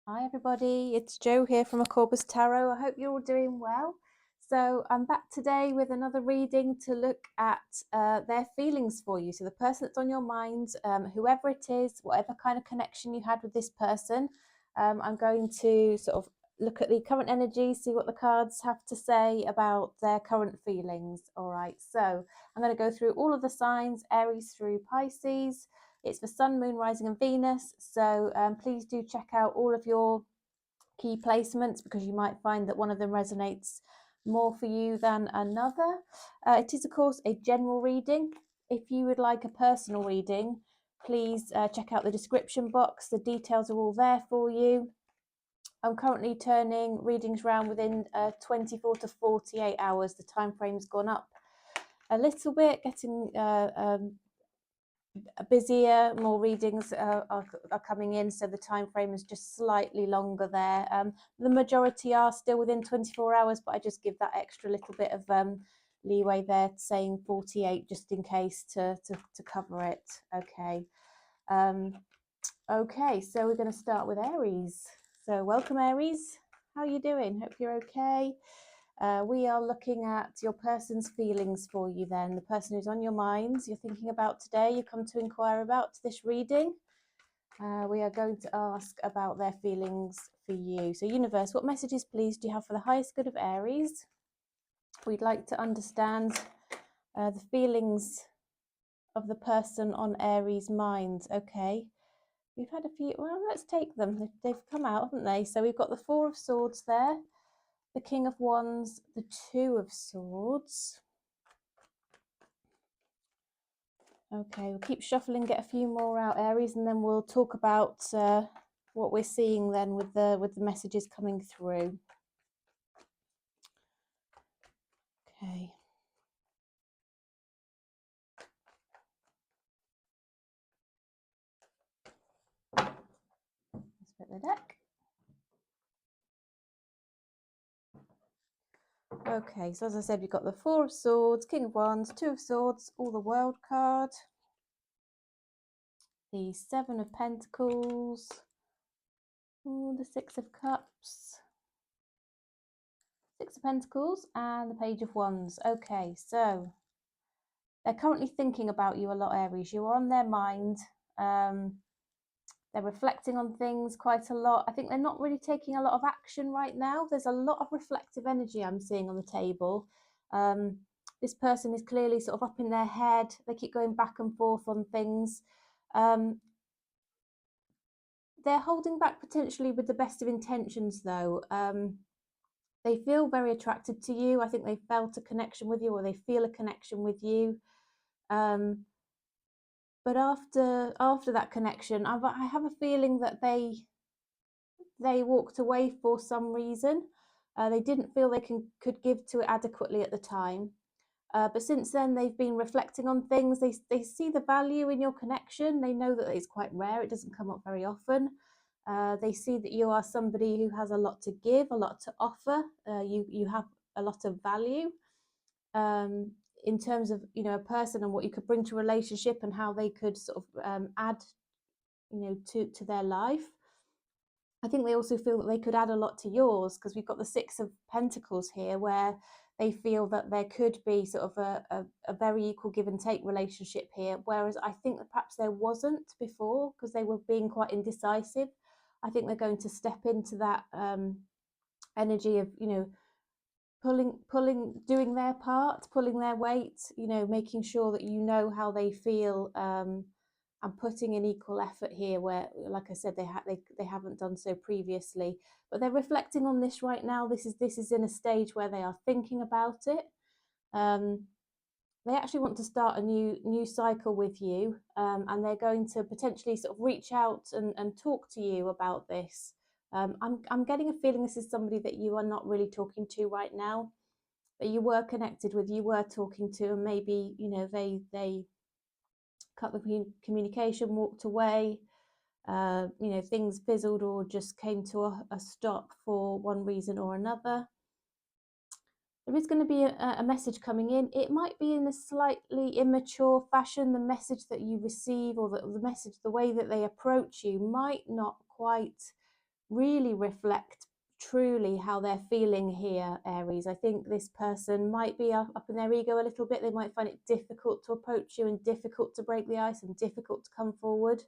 Hi everybody, it's Jo here from Aquarius Tarot. I hope you're all doing well. So I'm back today with another reading to look at their feelings for you. So the person that's on your mind, whoever it is, whatever kind of connection you had with this person, I'm going to sort of look at the current energy, see what the cards have to say about their current feelings. All right, so I'm going to go through all of the signs, Aries through Pisces. It's for Sun, Moon, Rising and Venus. So please do check out all of your key placements because you might find that one of them resonates more for you than another. It is, of course, a general reading. If you would like a personal reading, please check out the description box. The details are all there for you. I'm currently turning readings around within 24 to 48 hours. The time frame's gone up a little bit, getting busier, more readings are coming in, so the time frame is just slightly longer there. The majority are still within 24 hours, but I just give that extra little bit of leeway there, saying 48 just in case to cover it. Okay. Okay, so we're going to start with Aries. So welcome, Aries. How are you doing? Hope you're okay. We are looking at your person's feelings for you then, the person who's on your minds, you're thinking about today, you come to inquire about this reading. We are going to ask about their feelings for you. So universe, what messages please do you have for the highest good of Aries? We'd like to understand the feelings of the person on Aries' minds. Okay, we've had a few, well, let's take them. They've come out, haven't they? So we've got the Four of Swords there, the King of Wands, the Two of Swords. Okay, we'll keep shuffling, get a few more out, Aries, and then we'll talk about what we're seeing then with the messages coming through. Okay. Let's put the deck. Okay, so as I said, we've got the Four of Swords, King of Wands, Two of Swords, all the World card, the Seven of Pentacles, the Six of Cups, Six of Pentacles, and the Page of Wands. Okay, so they're currently thinking about you a lot, Aries. You are on their mind. They're reflecting on things quite a lot. I think they're not really taking a lot of action right now. There's a lot of reflective energy I'm seeing on the table. This person is clearly sort of up in their head. They keep going back and forth on things. They're holding back potentially with the best of intentions, though. They feel very attracted to you. I think they felt a connection with you, or they feel a connection with you. But after that connection, I have a feeling that they walked away for some reason. They didn't feel they could give to it adequately at the time. But since then, they've been reflecting on things. They see the value in your connection. They know that it's quite rare. It doesn't come up very often. They see that you are somebody who has a lot to give, a lot to offer. You have a lot of value. In terms of a person and what you could bring to a relationship and how they could sort of add to their life. I think they also feel that they could add a lot to yours, because we've got the Six of Pentacles here, where they feel that there could be sort of a very equal give and take relationship here, whereas I think that perhaps there wasn't before because they were being quite indecisive. I think they're going to step into that energy of pulling, doing their part, pulling their weight, making sure that how they feel, and putting in equal effort here, where, like I said, they haven't done so previously. But they're reflecting on this right now. This is in a stage where they are thinking about it. They actually want to start a new cycle with you, and they're going to potentially sort of reach out and talk to you about this. I'm getting a feeling this is somebody that you are not really talking to right now, that you were connected with, you were talking to, and maybe they cut the communication, walked away. Things fizzled or just came to a stop for one reason or another. There is going to be a message coming in. It might be in a slightly immature fashion. The message that you receive, or the message, the way that they approach you might not quite really reflect truly how they're feeling here, Aries. I think this person might be up in their ego a little bit. They might find it difficult to approach you and difficult to break the ice and difficult to come forward.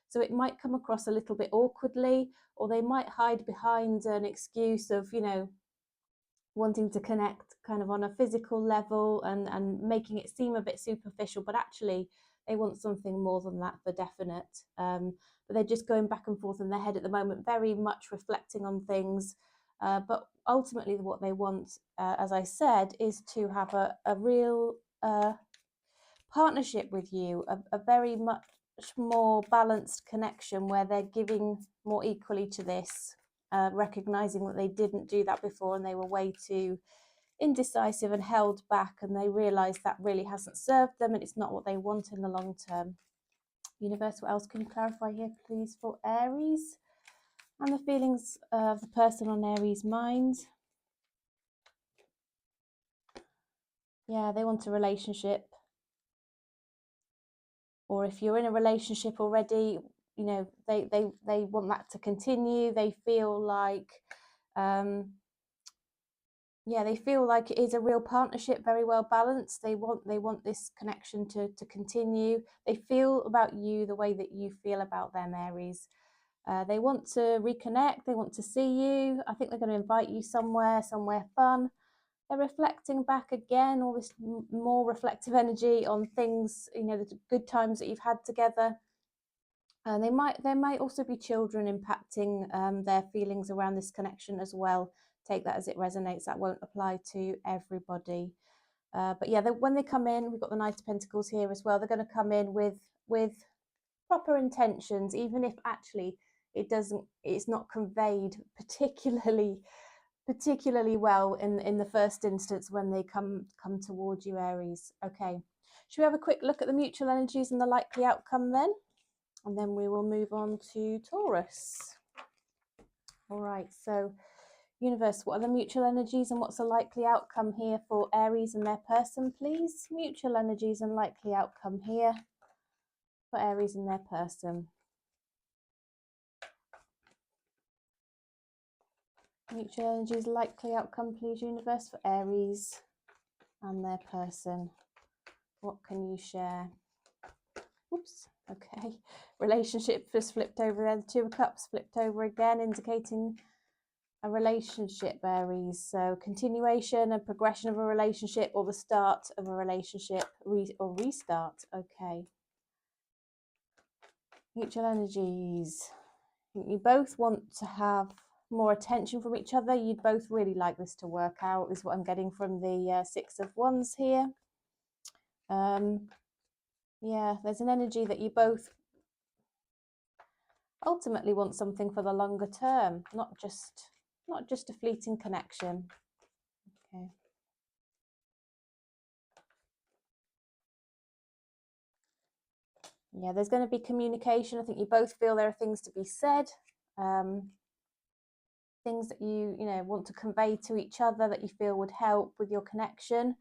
So it might come across a little bit awkwardly, or they might hide behind an excuse of, wanting to connect kind of on a physical level and making it seem a bit superficial, but actually they want something more than that for definite. But they're just going back and forth in their head at the moment, very much reflecting on things. But ultimately what they want, as I said, is to have a real partnership with you, a very much more balanced connection where they're giving more equally to this, recognizing that they didn't do that before and they were way too indecisive and held back, and they realize that really hasn't served them and it's not what they want in the long term. Universe, what else can you clarify here, please, for Aries and the feelings of the person on Aries' mind? Yeah, they want a relationship, or if you're in a relationship already, they want that to continue. They feel like they feel like it is a real partnership, very well balanced. They want this connection to continue. They feel about you the way that you feel about them, Aries. They want to reconnect. They want to see you. I think they're going to invite you somewhere fun. They're reflecting back again, all this more reflective energy on things, the good times that you've had together. There might also be children impacting their feelings around this connection as well. Take that as it resonates. That won't apply to everybody. But yeah, when they come in, we've got the Knight of Pentacles here as well. They're going to come in with proper intentions, even if actually it's not conveyed particularly well in the first instance when they come towards you, Aries. Okay, should we have a quick look at the mutual energies and the likely outcome then? And then we will move on to Taurus. All right, so universe, what are the mutual energies and what's the likely outcome here for Aries and their person, please? Mutual energies and likely outcome here for Aries and their person. Mutual energies, likely outcome, please, universe, for Aries and their person. What can you share? Oops, okay. Relationship just flipped over there. The Two of Cups flipped over again, indicating a relationship, Aries. So continuation and progression of a relationship, or the start of a relationship, or restart. Okay. Mutual energies. You both want to have more attention from each other. You'd both really like this to work out, is what I'm getting from the Six of Wands here. Yeah, there's an energy that you both ultimately want something for the longer term, not just a fleeting connection. Okay. Yeah, there's going to be communication. I think you both feel there are things to be said, things that you want to convey to each other that you feel would help with your connection.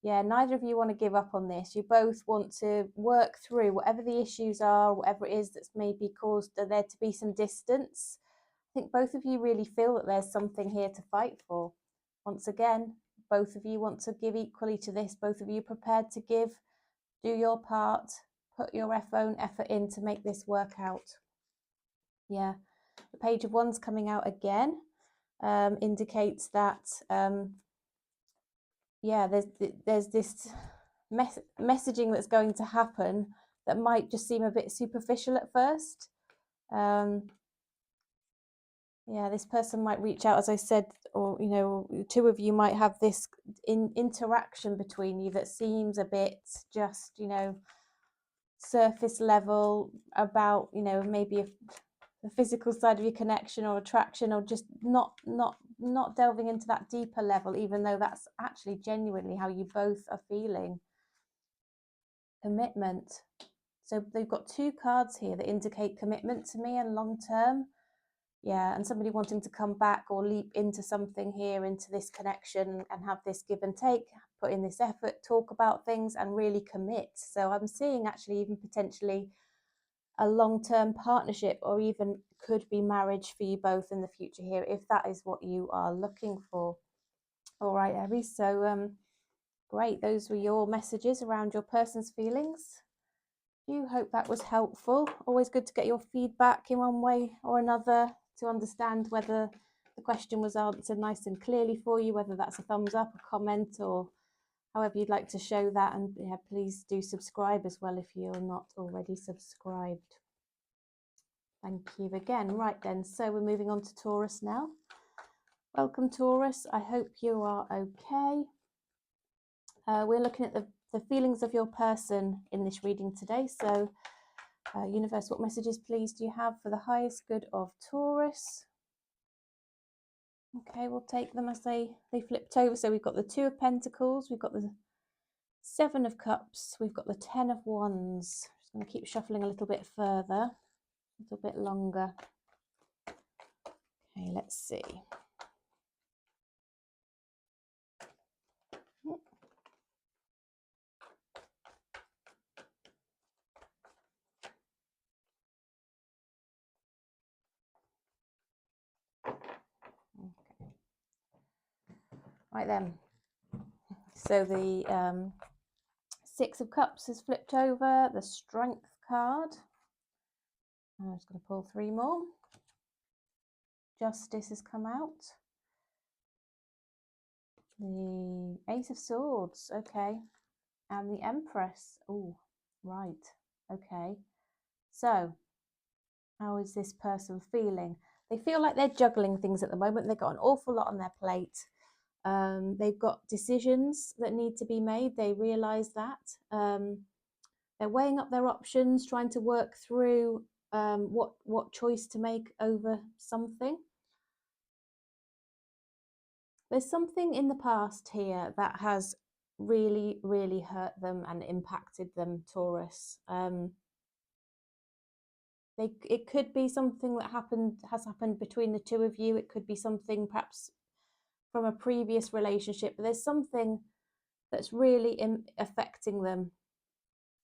Yeah, neither of you want to give up on this. You both want to work through whatever the issues are, whatever it is that's maybe caused there to be some distance. I think both of you really feel that there's something here to fight for. Once again, both of you want to give equally to this. Both of you prepared to give, do your part, put your own effort in to make this work out. Yeah, the Page of Wands coming out again indicates that there's this messaging that's going to happen that might just seem a bit superficial at first. Yeah, this person might reach out, as I said, or two of you might have this interaction between you that seems a bit just surface level about maybe the physical side of your connection or attraction, or just not delving into that deeper level, even though that's actually genuinely how you both are feeling. Commitment. So they've got two cards here that indicate commitment to me and long term. Yeah, and somebody wanting to come back or leap into something here, into this connection, and have this give and take, put in this effort, talk about things and really commit. So I'm seeing actually even potentially a long-term partnership, or even could be marriage for you both in the future here, if that is what you are looking for. All right, Aries, so great, those were your messages around your person's feelings. Do hope that was helpful. Always good to get your feedback in one way or another to understand whether the question was answered nice and clearly for you, whether that's a thumbs up, a comment, or however you'd like to show that. And yeah, please do subscribe as well if you're not already subscribed. Thank you again. Right then, so we're moving on to Taurus now. Welcome, Taurus. I hope you are okay. We're looking at the feelings of your person in this reading today. So, universe, what messages, please, do you have for the highest good of Taurus? Okay, we'll take them as they flipped over. So we've got the Two of Pentacles, we've got the Seven of Cups, we've got the Ten of Wands. Just going to keep shuffling a little bit further, a little bit longer. Okay, let's see. Okay. Right then. So the Six of Cups has flipped over, the Strength card. I'm just going to pull three more. Justice has come out. The Ace of Swords, okay. And the Empress. Oh, right. Okay. So, how is this person feeling? They feel like they're juggling things at the moment. They've got an awful lot on their plate. They've got decisions that need to be made. They realise that. They're weighing up their options, trying to work through what choice to make over something. There's something in the past here that has really, really hurt them and impacted them, Taurus. It could be something that has happened between the two of you. It could be something perhaps from a previous relationship, but there's something that's really affecting them.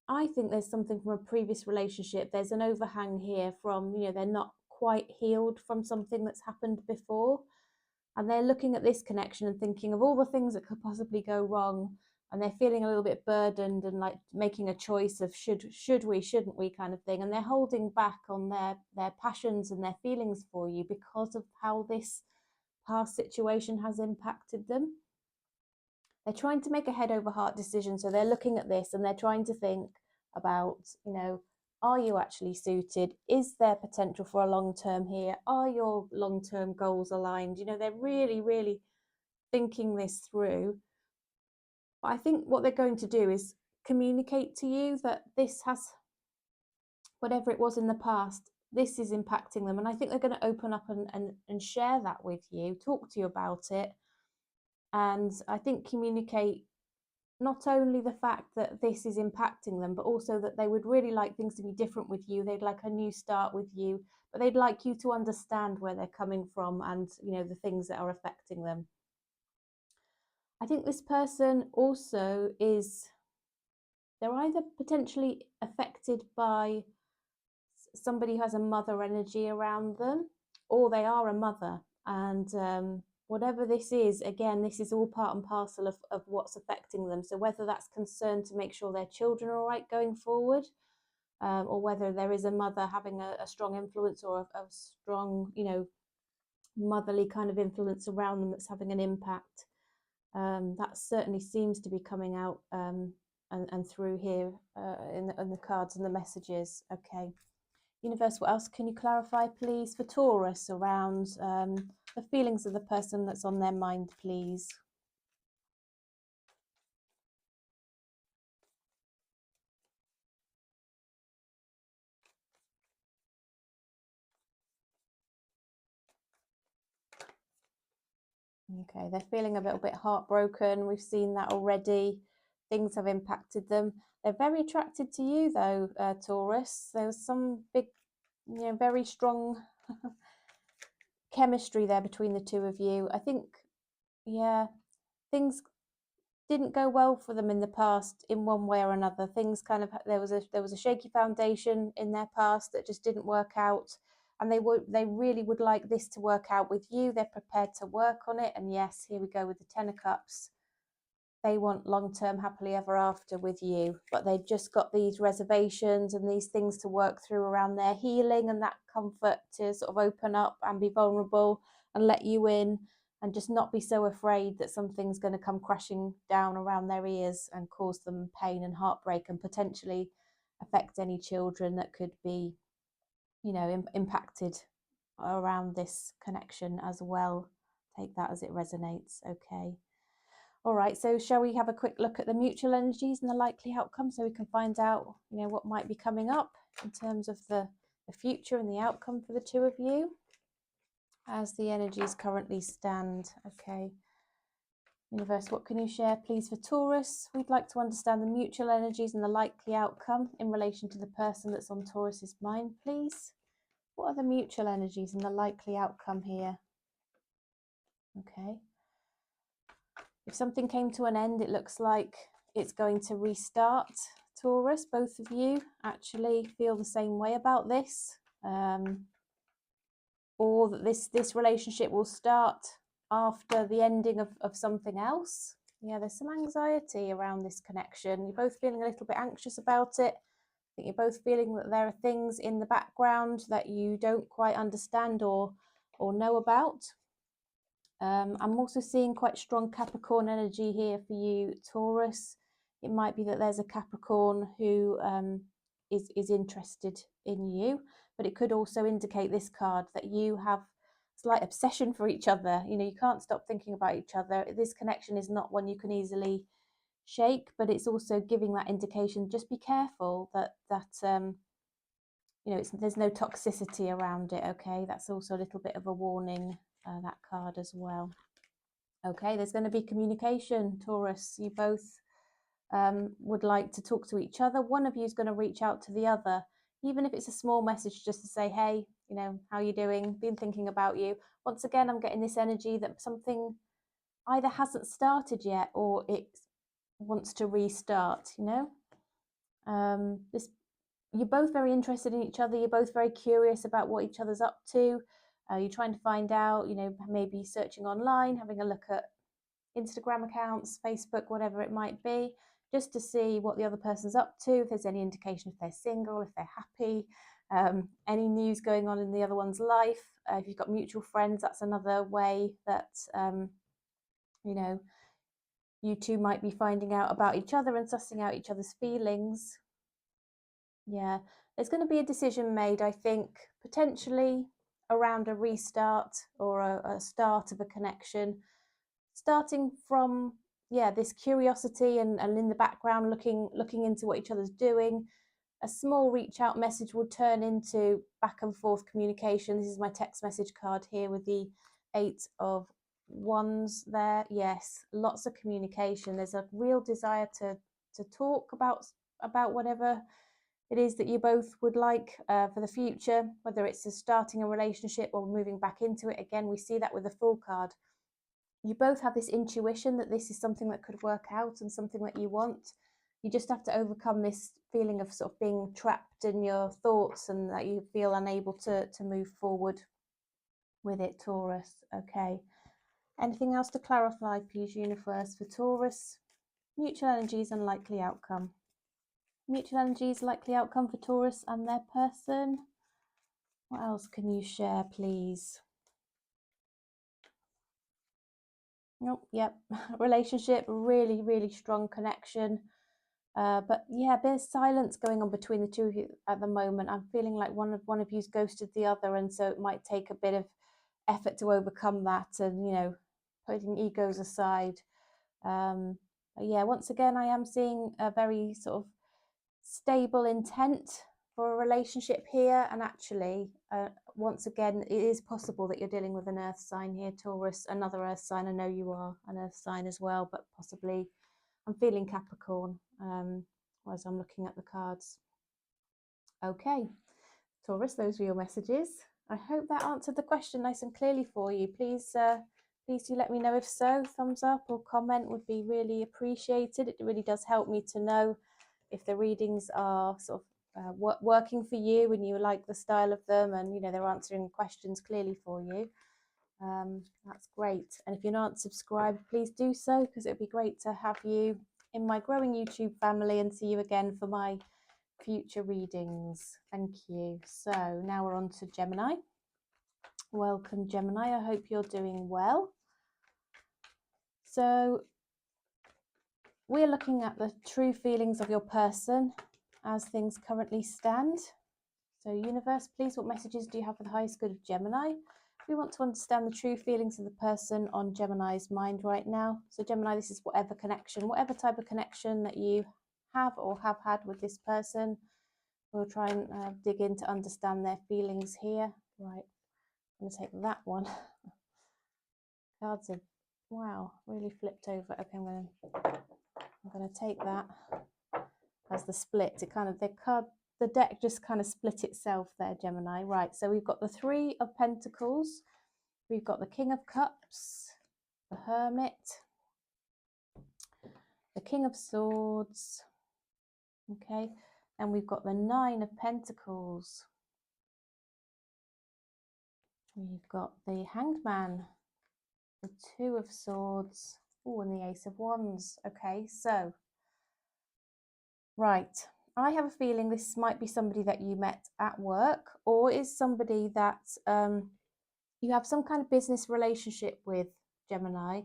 I think there's something from a previous relationship. There's an overhang here from, they're not quite healed from something that's happened before. And they're looking at this connection and thinking of all the things that could possibly go wrong. And they're feeling a little bit burdened and like making a choice of should we, shouldn't we kind of thing. And they're holding back on their passions and their feelings for you because of how this past situation has impacted them. They're trying to make a head over heart decision. So they're looking at this and they're trying to think about, are you actually suited? Is there potential for a long-term here? Are your long-term goals aligned? They're really, really thinking this through. But I think what they're going to do is communicate to you that this has, whatever it was in the past, this is impacting them. And I think they're going to open up and share that with you, talk to you about it. And I think communicate not only the fact that this is impacting them, but also that they would really like things to be different with you. They'd like a new start with you, but they'd like you to understand where they're coming from and, the things that are affecting them. I think this person also they're either potentially affected by somebody who has a mother energy around them, or they are a mother. And whatever this is, again, this is all part and parcel of what's affecting them. So whether that's concern to make sure their children are all right going forward, or whether there is a mother having a strong influence or a strong, motherly kind of influence around them that's having an impact. That certainly seems to be coming out and through here in the cards and the messages. Okay. Universe, what else can you clarify, please, for Taurus around the feelings of the person that's on their mind, please? Okay, they're feeling a little bit heartbroken. We've seen that already. Things have impacted them. They're very attracted to you, though, Taurus. There's some big, very strong chemistry there between the two of you. I think, yeah, things didn't go well for them in the past in one way or another. Things kind of, there was a shaky foundation in their past that just didn't work out, and they really would like this to work out with you. They're prepared to work on it, and yes, here we go with the Ten of Cups. They want long-term happily ever after with you, but they've just got these reservations and these things to work through around their healing and that comfort to sort of open up and be vulnerable and let you in, and just not be so afraid that something's going to come crashing down around their ears and cause them pain and heartbreak and potentially affect any children that could be, you know, impacted around this connection as well. Take that as it resonates. Okay. All right, so shall we have a quick look at the mutual energies and the likely outcome, so we can find out, you know, what might be coming up in terms of the future and the outcome for the two of you as the energies currently stand. Okay. Universe, what can you share, please, for Taurus? We'd like to understand the mutual energies and the likely outcome in relation to the person that's on Taurus's mind, please. What are the mutual energies and the likely outcome here? Okay. If something came to an end, it looks like it's going to restart. Taurus, both of you actually feel the same way about this, or that this relationship will start after the ending of something else. Yeah, there's some anxiety around this connection. You're both feeling a little bit anxious about it. I think you're both feeling that there are things in the background that you don't quite understand or know about. I'm also seeing quite strong Capricorn energy here for you, Taurus. It might be that there's a Capricorn who is interested in you, but it could also indicate, this card, that you have a slight obsession for each other. You know, you can't stop thinking about each other. This connection is not one you can easily shake, but it's also giving that indication, just be careful that you know, there's no toxicity around it. Okay, that's also a little bit of a warning, that card as well. Okay, there's going to be communication, Taurus. You both would like to talk to each other. One of you is going to reach out to the other, even if it's a small message, just to say, hey, you know, how you doing? Been thinking about you. Once again, I'm getting this energy that something either hasn't started yet or it wants to restart, you know. You're both very interested in each other. You're both very curious about what each other's up to. You're trying to find out, you know, maybe searching online, having a look at Instagram accounts, Facebook, whatever it might be, just to see what the other person's up to, if there's any indication if they're single, if they're happy, any news going on in the other one's life. If you've got mutual friends, that's another way that, you know, you two might be finding out about each other and sussing out each other's feelings. Yeah, there's going to be a decision made, I think, potentially around a restart or a start of a connection, starting from, yeah, this curiosity and in the background looking into what each other's doing. A small reach out message will turn into back and forth communication. This is my text message card here with the 8 of Wands there. Yes, lots of communication. There's a real desire to talk about whatever it is that you both would like for the future, whether it's starting a relationship or moving back into it. Again, we see that with the Fool card. You both have this intuition that this is something that could work out and something that you want. You just have to overcome this feeling of sort of being trapped in your thoughts and that you feel unable to move forward with it, Taurus. Okay. Anything else to clarify, please, Universe, for Taurus? Mutual energies and likely outcome. Mutual energies, likely outcome for Taurus and their person. What else can you share, please? Nope, yep. Relationship, really, really strong connection. But yeah, there's silence going on between the two of you at the moment. I'm feeling like one of you's ghosted the other, and so it might take a bit of effort to overcome that, and, you know, putting egos aside. But yeah, once again, I am seeing a very sort of stable intent for a relationship here, and actually, once again, it is possible that you're dealing with an earth sign here, Taurus, another earth sign. I know you are an earth sign as well, but possibly I'm feeling Capricorn as I'm looking at the cards. Okay, Taurus, those were your messages. I hope that answered the question nice and clearly for you. Please Please do let me know if so. Thumbs up or comment would be really appreciated. It really does help me to know if the readings are sort of working for you and you like the style of them, and you know they're answering questions clearly for you. That's great. And if you're not subscribed, please do so, because it would be great to have you in my growing YouTube family and see you again for my future readings. Thank you. So now we're on to Gemini. Welcome, Gemini. I hope you're doing well. So we're looking at the true feelings of your person as things currently stand. So universe, please, what messages do you have for the highest good of Gemini? We want to understand the true feelings of the person on Gemini's mind right now. So Gemini, this is whatever connection, whatever type of connection that you have or have had with this person. We'll try and dig in to understand their feelings here. Right, I'm going to take that one. Cards are, wow, really flipped over. Okay, I'm going to take that as the split. It kind of, the deck just kind of split itself there, Gemini. Right, so we've got the Three of Pentacles, we've got the King of Cups, the Hermit, the King of Swords, okay, and we've got the Nine of Pentacles. We've got the Hanged Man, the Two of Swords, oh, and the Ace of Wands. Okay, so, right. I have a feeling this might be somebody that you met at work, or is somebody that you have some kind of business relationship with, Gemini.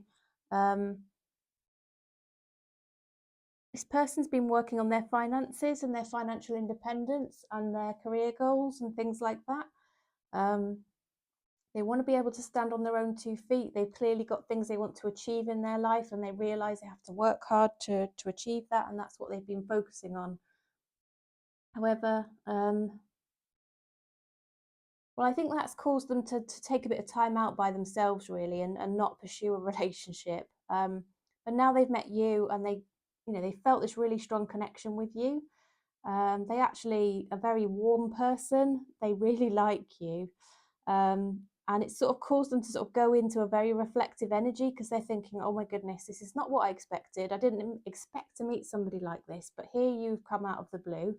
This person's been working on their finances and their financial independence and their career goals and things like that. They want to be able to stand on their own 2 feet. They've clearly got things they want to achieve in their life, and they realize they have to work hard to achieve that, and that's what they've been focusing on. However, well, I think that's caused them to take a bit of time out by themselves, really, and not pursue a relationship. But now they've met you, and they felt this really strong connection with you. They actually are a very warm person. They really like you. And it's sort of caused them to sort of go into a very reflective energy, because they're thinking, oh my goodness, this is not what I expected. I didn't expect to meet somebody like this, but here you've come out of the blue.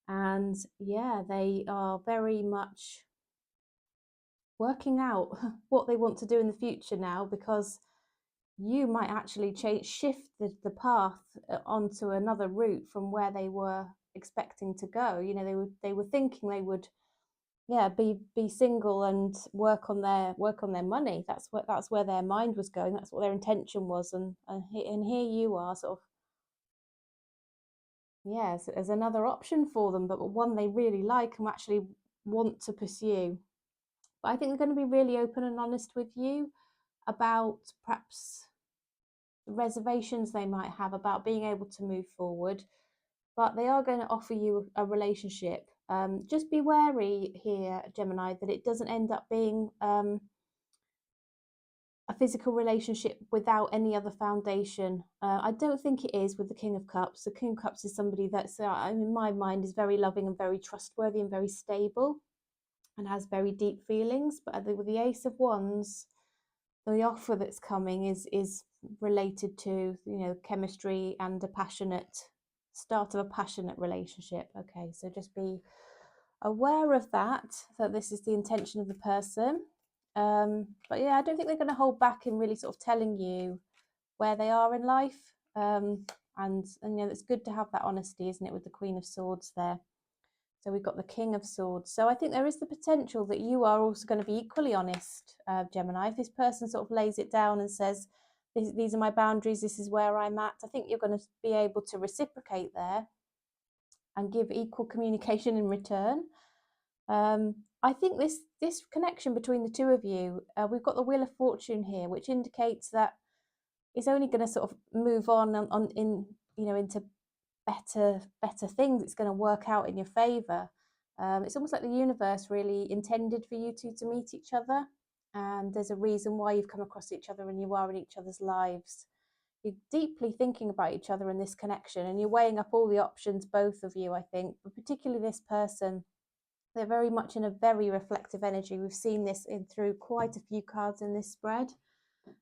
And yeah, they are very much working out what they want to do in the future now, because you might actually shift the path onto another route from where they were expecting to go. You know, they were thinking they would, yeah, be single and work on their money. That's where their mind was going. That's what their intention was. And here you are, sort of, yes, as another option for them, but one they really like and actually want to pursue. But I think they're going to be really open and honest with you about perhaps reservations they might have about being able to move forward, but they are going to offer you a relationship. Just be wary here, Gemini, that it doesn't end up being a physical relationship without any other foundation. I don't think it is with the King of Cups. The King of Cups is somebody that's, in my mind, is very loving and very trustworthy and very stable and has very deep feelings. But with the Ace of Wands, the offer that's coming is related to, chemistry and a passionate start of a passionate relationship. Okay, so just be aware of that this is the intention of the person. But yeah, I don't think they're going to hold back in really sort of telling you where they are in life. And it's good to have that honesty, isn't it, with the Queen of Swords there. So we've got the King of Swords. So I think there is the potential that you are also going to be equally honest, Gemini. If this person sort of lays it down and says, these are my boundaries, this is where I'm at, I think you're going to be able to reciprocate there and give equal communication in return. I think this connection between the two of you, we've got the Wheel of Fortune here, which indicates that it's only going to sort of move into better things. It's going to work out in your favor. It's almost like the universe really intended for you two to meet each other, and there's a reason why you've come across each other and you are in each other's lives. You're deeply thinking about each other in this connection, and you're weighing up all the options, both of you, I think, but particularly this person. They're very much in a very reflective energy. We've seen this through quite a few cards in this spread.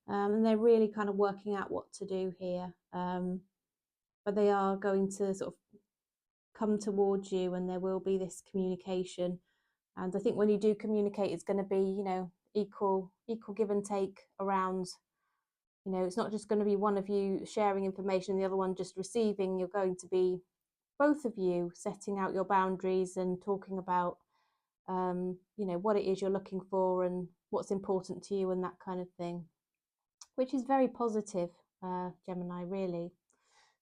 and they're really kind of working out what to do here. But they are going to sort of come towards you, and there will be this communication. And I think when you do communicate, it's going to be, you know, equal give and take around. You know, it's not just going to be one of you sharing information and the other one just receiving. You're going to be both of you setting out your boundaries and talking about, you know, what it is you're looking for and what's important to you and that kind of thing, which is very positive, Gemini, really.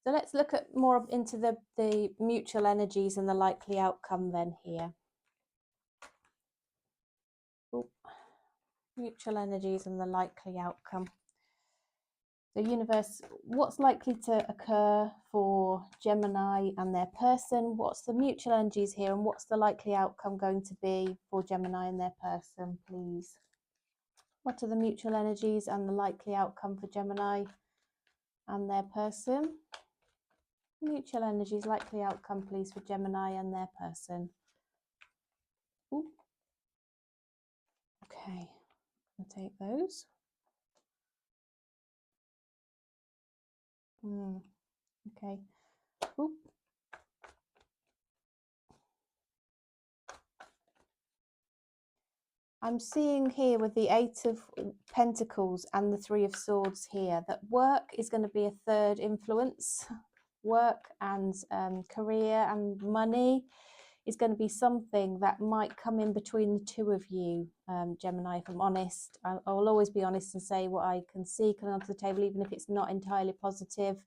So let's look at more into the mutual energies and the likely outcome then here. Ooh. Mutual energies and the likely outcome. The universe, what's likely to occur for Gemini and their person? What's the mutual energies here, and what's the likely outcome going to be for Gemini and their person, please? What are the mutual energies and the likely outcome for Gemini and their person? Mutual energies, likely outcome, please, for Gemini and their person. Ooh. Okay, I'll take those. Okay. Ooh. I'm seeing here with the Eight of Pentacles and the Three of Swords here that work is going to be a third influence. Work and career and money is going to be something that might come in between the two of you, Gemini, if I'm honest. I'll always be honest and say what I can see coming onto the table, even if it's not entirely positive.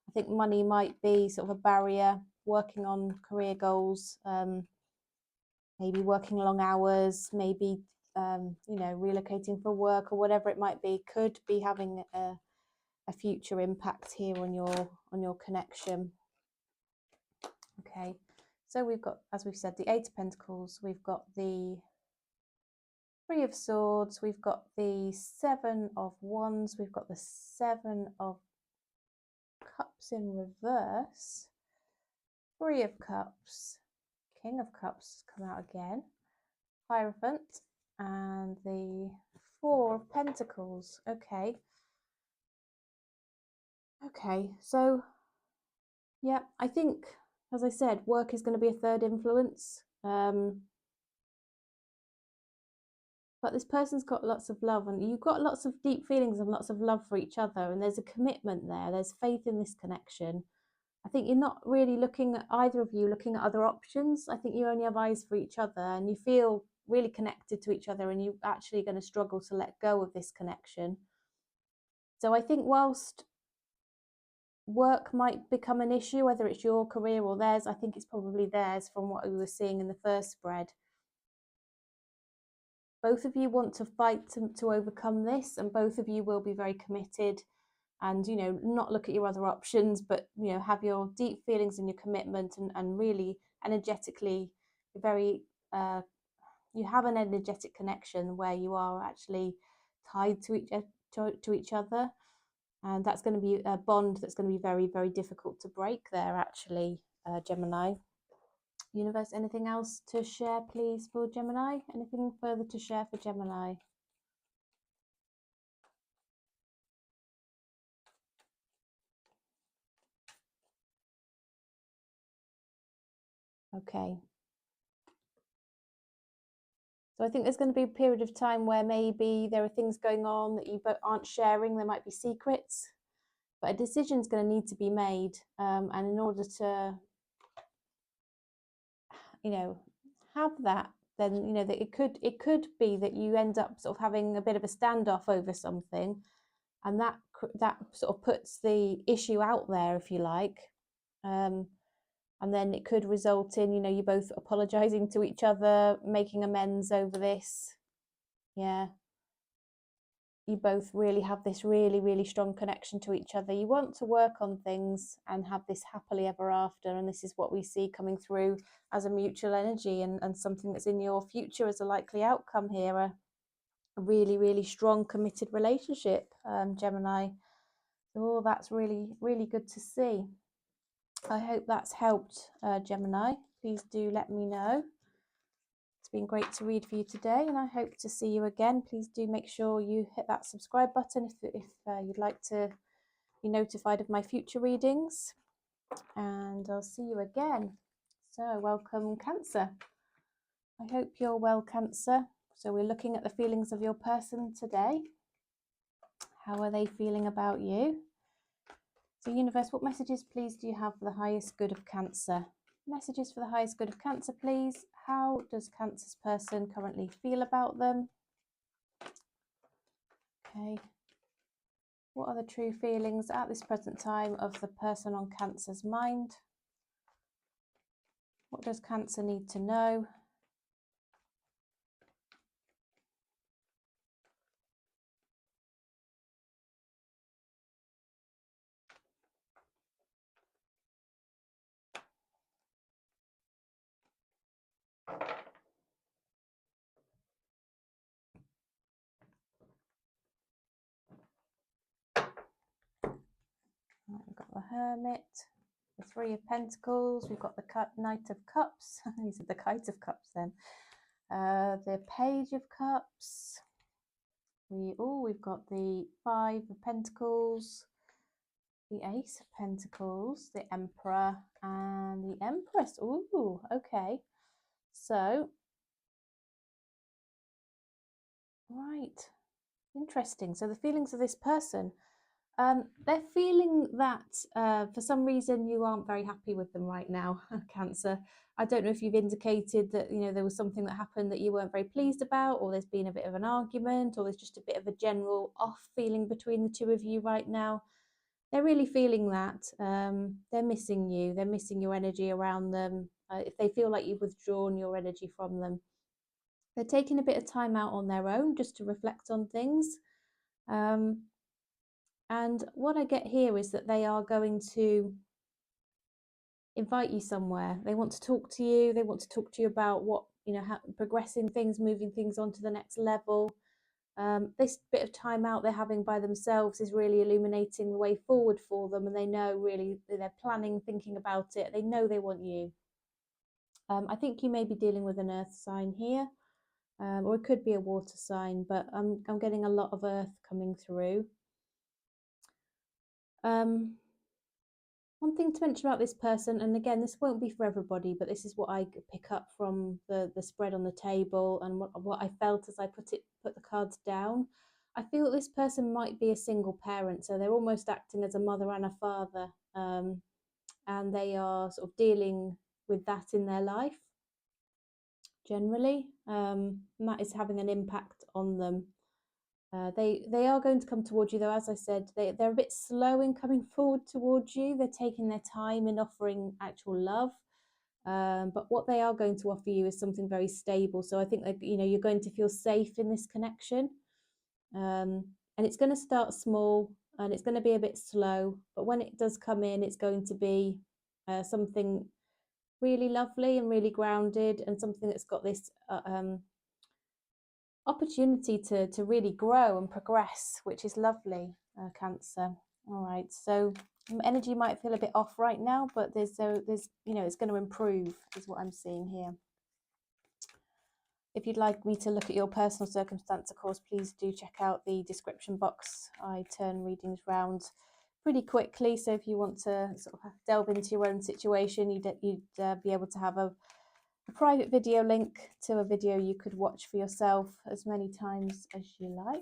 I think money might be sort of a barrier, working on career goals, maybe working long hours, maybe you know, relocating for work or whatever it might be, could be having a future impact here on your connection. Okay, so we've got, as we've said, the Eight of Pentacles, we've got the Three of Swords, we've got the Seven of Wands, we've got the Seven of Cups in reverse, Three of Cups, King of Cups come out again, Hierophant, and the Four of Pentacles. Okay, so yeah, I think, as I said, work is going to be a third influence, but this person's got lots of love, and you've got lots of deep feelings and lots of love for each other, and there's a commitment there, there's faith in this connection. I think you're not really looking at, either of you looking at other options. I think you only have eyes for each other, and you feel really connected to each other, and you're actually going to struggle to let go of this connection. So I think whilst work might become an issue, whether it's your career or theirs, I think it's probably theirs from what we were seeing in the first spread. Both of you want to fight to overcome this, and both of you will be very committed and, you know, not look at your other options, but, you know, have your deep feelings and your commitment, and really energetically very, you have an energetic connection where you are actually tied to each other. And that's going to be a bond that's going to be very, very difficult to break there, actually, Gemini. Universe, anything else to share, please, for Gemini? Anything further to share for Gemini? Okay. So I think there's going to be a period of time where maybe there are things going on that you both aren't sharing. There might be secrets, but a decision is going to need to be made. And in order to, you know, have that, then, you know, that it could be that you end up sort of having a bit of a standoff over something, and that sort of puts the issue out there, if you like, and then it could result in, you know, you both apologizing to each other, making amends over this. Yeah, you both really have this really, really strong connection to each other. You want to work on things and have this happily ever after, and this is what we see coming through as a mutual energy, and something that's in your future as a likely outcome here, a really, really strong committed relationship, Gemini. So that's really, really good to see. I hope that's helped, Gemini. Please do let me know. It's been great to read for you today, and I hope to see you again. Please do make sure you hit that subscribe button if you'd like to be notified of my future readings, and I'll see you again. So welcome, Cancer. I hope you're well, Cancer. So we're looking at the feelings of your person today. How are they feeling about you? So universe, what messages please do you have for the highest good of Cancer? Messages for the highest good of Cancer, please. How does Cancer's person currently feel about them? Okay. What are the true feelings at this present time of the person on Cancer's mind? What does Cancer need to know? Right, we've got the Hermit, the Three of Pentacles, we've got the Knight of Cups, these are the Kite of Cups then, the Page of Cups, we've got the Five of Pentacles, the Ace of Pentacles, the Emperor, and the Empress. Ooh, okay. So, right, interesting. So the feelings of this person, they're feeling that for some reason you aren't very happy with them right now, Cancer. I don't know if you've indicated that, you know, there was something that happened that you weren't very pleased about, or there's been a bit of an argument, or there's just a bit of a general off feeling between the two of you right now. They're really feeling that. They're missing you. They're missing your energy around them. If they feel like you've withdrawn your energy from them, they're taking a bit of time out on their own just to reflect on things. And what I get here is that they are going to invite you somewhere. They want to talk to you. They want to talk to you about what, you know, progressing things, moving things on to the next level. This bit of time out they're having by themselves is really illuminating the way forward for them, and they know really they're planning, thinking about it. They know they want you. I think you may be dealing with an earth sign here, or it could be a water sign, but I'm getting a lot of earth coming through. One thing to mention about this person, and again, this won't be for everybody, but this is what I pick up from the spread on the table and what I felt as I put the cards down. I feel that this person might be a single parent, so they're almost acting as a mother and a father, and they are sort of dealing with that in their life generally, and that is having an impact on them. They are going to come towards you, though. As I said, they're a bit slow in coming forward towards you. They're taking their time in offering actual love, but what they are going to offer you is something very stable. So I think that, you know, you're going to feel safe in this connection, and it's going to start small and it's going to be a bit slow, but when it does come in, it's going to be something really lovely and really grounded, and something that's got this opportunity to really grow and progress, which is lovely, Cancer. All right, so energy might feel a bit off right now, but there's you know, it's going to improve is what I'm seeing here. If you'd like me to look at your personal circumstance, of course, please do check out the description box. I turn readings round pretty quickly, so if you want to sort of delve into your own situation, you'd be able to have a private video link to a video you could watch for yourself as many times as you like.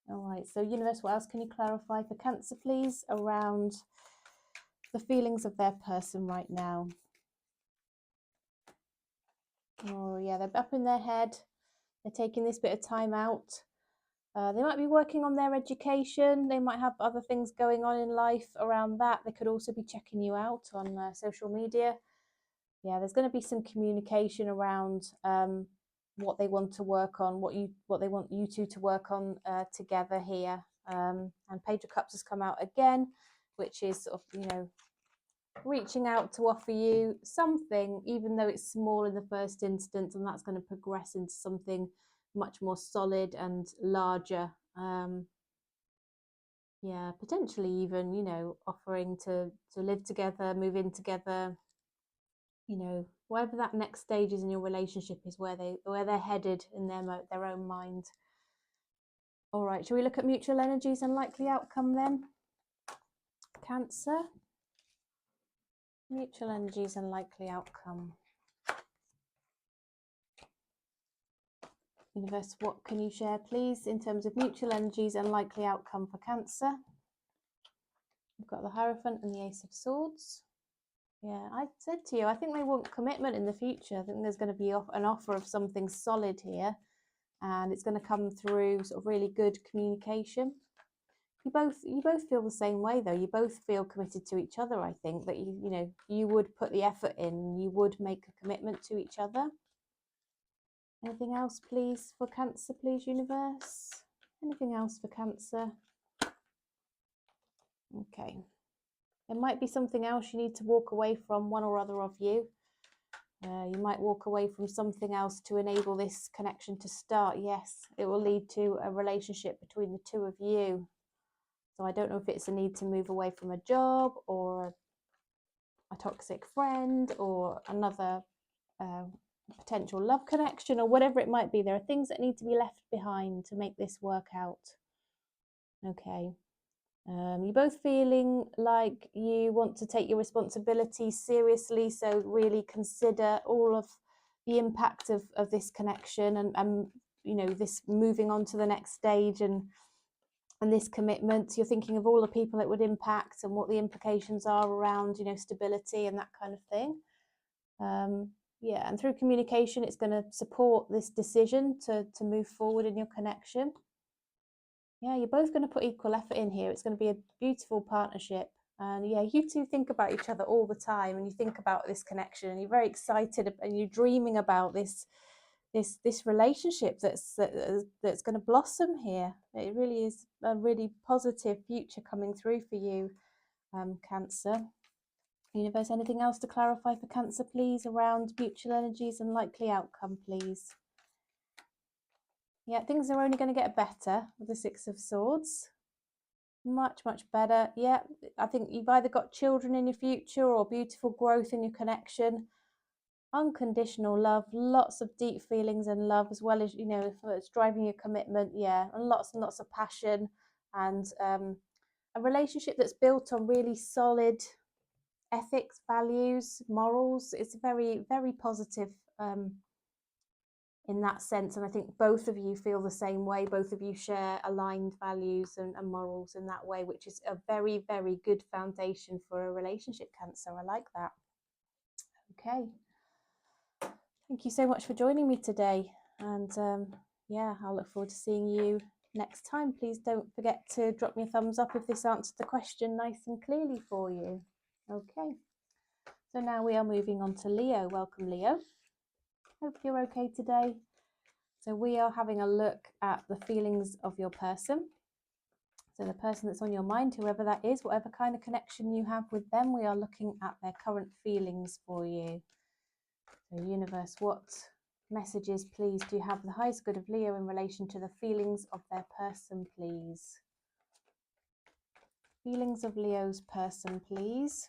All right, so universe, what else can you clarify for Cancer, please, around the feelings of their person right now? Oh yeah, they're up in their head. They're taking this bit of time out. They might be working on their education. They might have other things going on in life around that. They could also be checking you out on social media. Yeah, there's going to be some communication around what they want to work on, what they want you two to work on together here. And Page of Cups has come out again, which is sort of, you know, reaching out to offer you something, even though it's small in the first instance, and that's going to progress into something much more solid and larger. Yeah, potentially even, you know, offering to live together, move in together, you know, whatever that next stage is in your relationship is where they're headed in their own mind. All right, shall we look at mutual energies and likely outcome then? Cancer. Mutual energies and likely outcome. Universe, what can you share, please, in terms of mutual energies and likely outcome for Cancer? We've got the Hierophant and the Ace of Swords. Yeah, I said to you, I think they want commitment in the future. I think there's going to be an offer of something solid here, and it's going to come through sort of really good communication. You both feel the same way, though. You both feel committed to each other. I think that you would put the effort in. You would make a commitment to each other. Anything else, please, for Cancer, please, universe? Anything else for Cancer? Okay. There might be something else you need to walk away from, one or other of you. You might walk away from something else to enable this connection to start. Yes, it will lead to a relationship between the two of you. So I don't know if it's a need to move away from a job or a toxic friend or another potential love connection or whatever it might be. There are things that need to be left behind to make this work out. Okay. You're both feeling like you want to take your responsibility seriously, so really consider all of the impact of this connection and this moving on to the next stage and this commitment. You're thinking of all the people it would impact and what the implications are around stability and that kind of thing. Yeah, and through communication it's going to support this decision to move forward in your connection. Yeah, you're both going to put equal effort in here. It's going to be a beautiful partnership. And yeah, you two think about each other all the time, and you think about this connection, and you're very excited, and you're dreaming about this relationship that's going to blossom here. It really is a really positive future coming through for you, Cancer. Universe, anything else to clarify for Cancer, please, around mutual energies and likely outcome, please? Yeah, things are only going to get better with the Six of Swords. Much better. Yeah, I think you've either got children in your future or beautiful growth in your connection. Unconditional love, lots of deep feelings and love, as well as it's driving your commitment. Yeah, and lots of passion, and a relationship that's built on really solid ethics, values, morals. It's very positive in that sense, and I think both of you feel the same way. Both of you share aligned values and morals in that way, which is a very good foundation for a relationship, Cancer. I like that. Okay, thank you so much for joining me today, and yeah, I'll look forward to seeing you next time. Please don't forget to drop me a thumbs up if this answered the question nice and clearly for you. Okay, so now we are moving on to Leo. Welcome, Leo. Hope you're okay today. So we are having a look at the feelings of your person. So the person that's on your mind, whoever that is, whatever kind of connection you have with them, we are looking at their current feelings for you. So universe, what messages, please, do you have the highest good of Leo in relation to the feelings of their person, please? Feelings of Leo's person, please.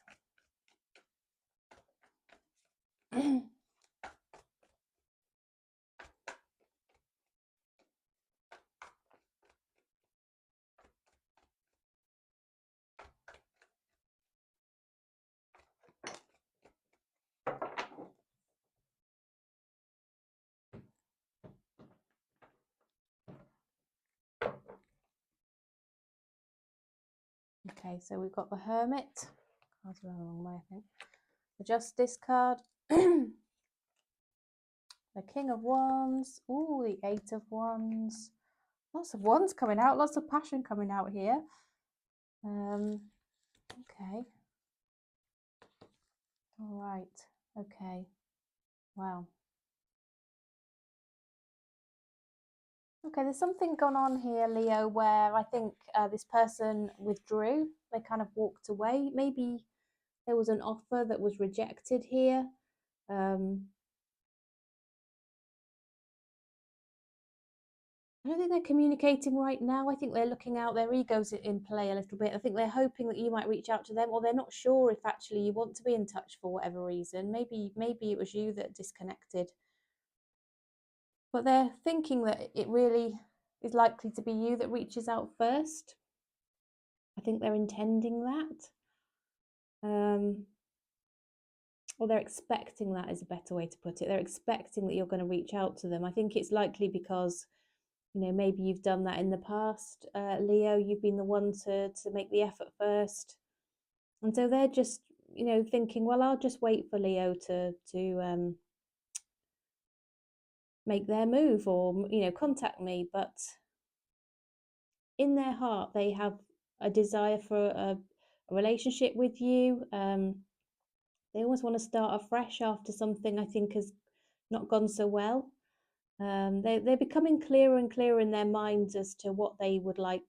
Okay, so we've got the Hermit. Cards are the wrong way, I think. The Justice card. The King of Wands. Ooh, the Eight of Wands. Lots of wands coming out. Lots of passion coming out here. Okay. All right. Okay. Wow. Okay, there's something gone on here, Leo, where I think this person withdrew. They kind of walked away. Maybe there was an offer that was rejected here. I don't think they're communicating right now. I think they're looking out, their egos in play a little bit. I think they're hoping that you might reach out to them, or they're not sure if actually you want to be in touch for whatever reason. Maybe it was you that disconnected. But they're thinking that it really is likely to be you that reaches out first. I think they're intending that. Or they're expecting that is a better way to put it. They're expecting that you're going to reach out to them. I think it's likely because, you know, maybe you've done that in the past, Leo. You've been the one to make the effort first. And so they're just, you know, thinking, well, I'll just wait for Leo to make their move, or, you know, contact me. But in their heart, they have a desire for a relationship with you. They always want to start afresh after something I think has not gone so well. They're becoming clearer and clearer in their minds as to what they would like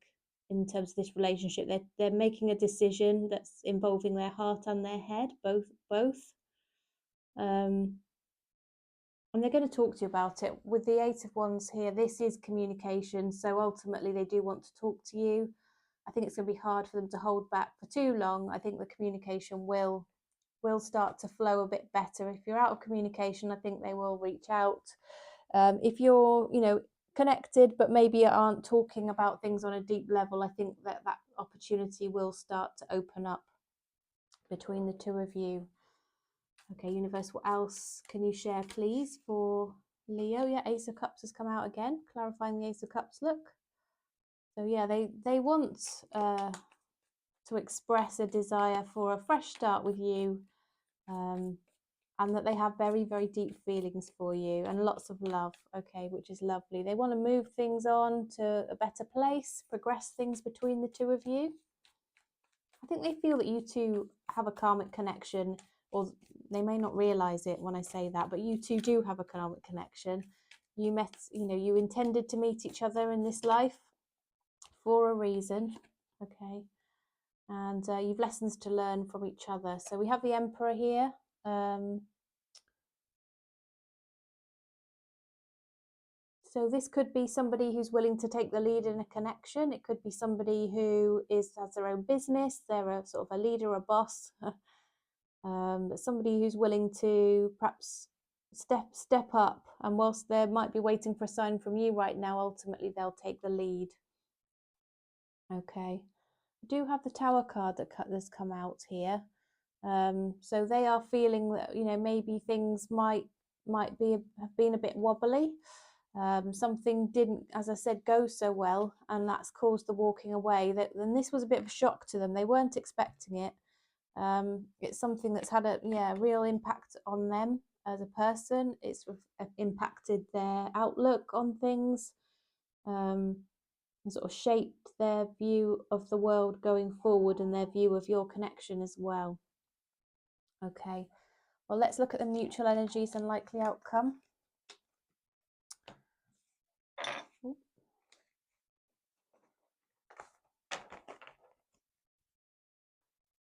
in terms of this relationship. They're making a decision that's involving their heart and their head, both. And they're going to talk to you about it. With the Eight of Wands here, this is communication, so ultimately they do want to talk to you. I think it's going to be hard for them to hold back for too long. I think the communication will start to flow a bit better. If you're out of communication, I think they will reach out. If you're, you know, connected but maybe aren't talking about things on a deep level, I think that opportunity will start to open up between the two of you. Okay, universe, what else can you share, please, for Leo? Yeah, Ace of Cups has come out again, clarifying the Ace of Cups look. So yeah, they want to express a desire for a fresh start with you, and that they have very, very deep feelings for you and lots of love, okay, which is lovely. They want to move things on to a better place, progress things between the two of you. I think they feel that you two have a karmic connection, or they may not realize it when I say that, but you two do have a karmic connection. You met, you know, you intended to meet each other in this life for a reason, okay, and you've lessons to learn from each other. So we have the Emperor here. So this could be somebody who's willing to take the lead in a connection. It could be somebody who has their own business. They're a sort of a leader, a boss. Somebody who's willing to perhaps step up. And whilst they might be waiting for a sign from you right now, ultimately they'll take the lead. Okay. I do have the Tower card that's come out here. So they are feeling that, you know, maybe things might have been a bit wobbly. Something didn't, as I said, go so well, and that's caused the walking away. Then this was a bit of a shock to them. They weren't expecting it. It's something that's had a real impact on them as a person. It's impacted their outlook on things, and sort of shaped their view of the world going forward and their view of your connection as well. Okay, well, let's look at the mutual energies and likely outcome.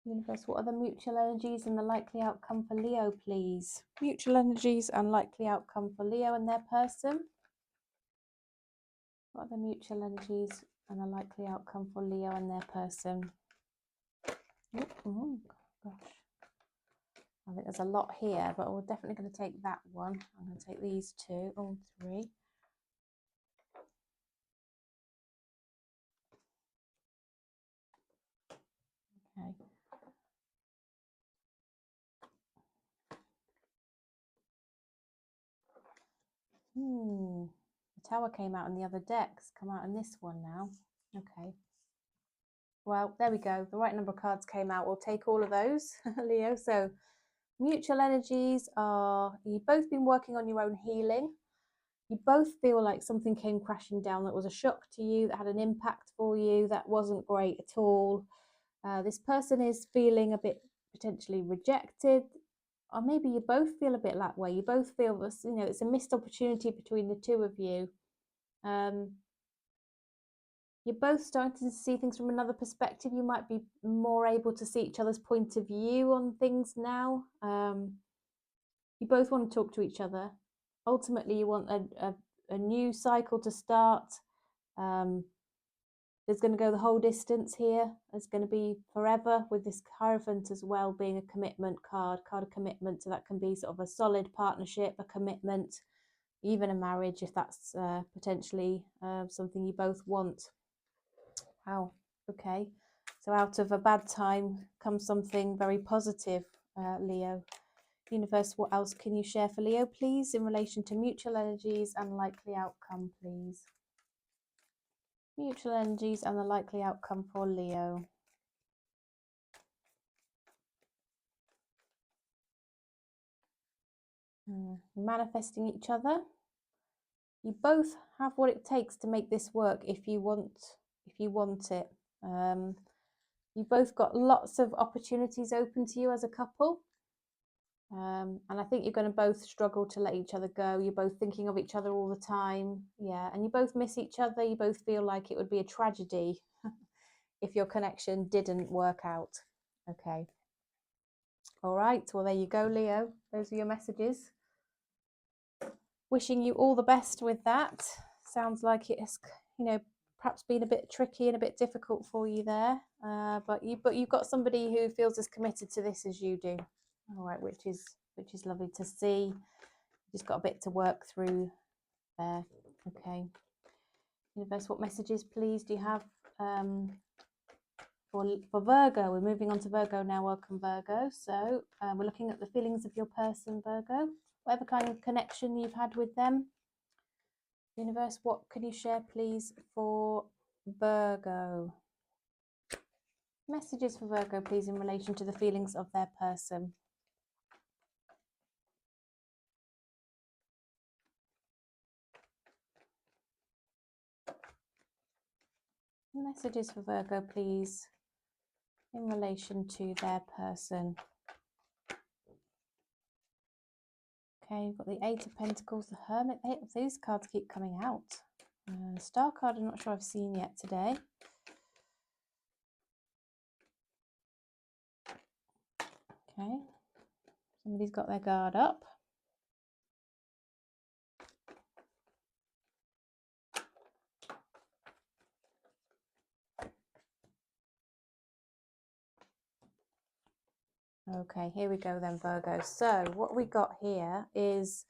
Universe, what are the mutual energies and the likely outcome for Leo, please? Mutual energies and likely outcome for Leo and their person. What are the mutual energies and the likely outcome for Leo and their person? Oh, gosh. I think there's a lot here, but we're definitely going to take that one. I'm going to take these two, all three. Okay. The Tower came out in the other decks. Come out in this one now. Okay. Well, there we go. The right number of cards came out. We'll take all of those, Leo. So mutual energies are, you've both been working on your own healing. You both feel like something came crashing down that was a shock to you, that had an impact for you, that wasn't great at all. This person is feeling a bit potentially rejected, or maybe you both feel a bit that way. You both feel this, you know, it's a missed opportunity between the two of you. You're both starting to see things from another perspective. You might be more able to see each other's point of view on things now. You both want to talk to each other. Ultimately, you want a new cycle to start. There's going to go the whole distance here. It's going to be forever, with this Hierophant as well being a commitment card of commitment. So that can be sort of a solid partnership, a commitment, even a marriage, if that's potentially something you both want. Wow, okay. So out of a bad time comes something very positive, Leo. Universe, what else can you share for Leo, please, in relation to mutual energies and likely outcome, please? Mutual energies and the likely outcome for Leo. Manifesting each other. You both have what it takes to make this work if you want it. You've both got lots of opportunities open to you as a couple. And I think you're going to both struggle to let each other go. You're both thinking of each other all the time. Yeah, and you both miss each other. You both feel like it would be a tragedy if your connection didn't work out. Okay. All right. Well, there you go, Leo. Those are your messages. Wishing you all the best with that. Sounds like it's, perhaps been a bit tricky and a bit difficult for you there. But you've got somebody who feels as committed to this as you do. All right, which is lovely to see. Just got a bit to work through there. Okay. Universe, what messages, please, do you have for Virgo? We're moving on to Virgo now. Welcome, Virgo. So we're looking at the feelings of your person, Virgo. Whatever kind of connection you've had with them. Universe, what can you share, please, for Virgo? Messages for Virgo, please, in relation to the feelings of their person. Messages for Virgo, please, in relation to their person. Okay, you've got the Eight of Pentacles, the Hermit. These cards keep coming out. Star card, I'm not sure I've seen yet today. Okay, somebody's got their guard up. Okay, here we go then, Virgo. So what we got here is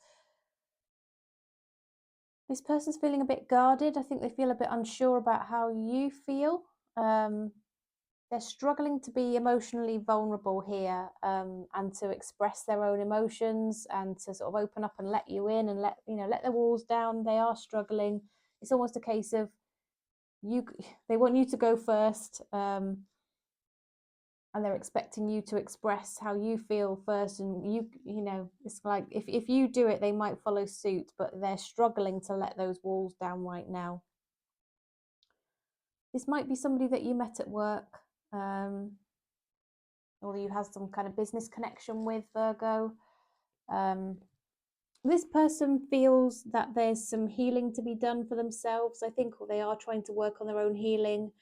this person's feeling a bit guarded. I think they feel a bit unsure about how you feel. They're struggling to be emotionally vulnerable here, and to express their own emotions and to sort of open up and let you in and let their walls down. They are struggling. It's almost a case of they want you to go first, and they're expecting you to express how you feel first, and it's like if you do it, they might follow suit, but they're struggling to let those walls down right now. This might be somebody that you met at work, or you have some kind of business connection with, Virgo. This person feels that there's some healing to be done for themselves, I think, or they are trying to work on their own healing.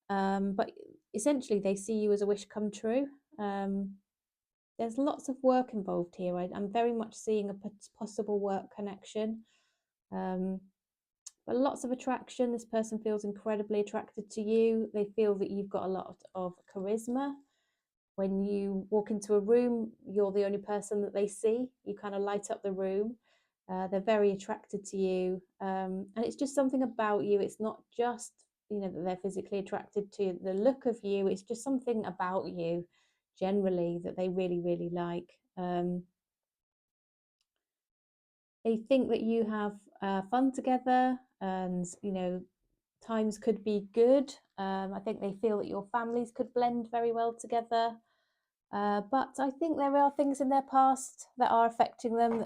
But essentially, they see you as a wish come true. There's lots of work involved here. I'm very much seeing a possible work connection. But lots of attraction. This person feels incredibly attracted to you. They feel that you've got a lot of charisma. When you walk into a room, you're the only person that they see. You kind of light up the room. They're very attracted to you. And it's just something about you. It's not just, that they're physically attracted to the look of you. It's just something about you generally that they really, really like. They think that you have fun together, and, times could be good. I think they feel that your families could blend very well together. But I think there are things in their past that are affecting them.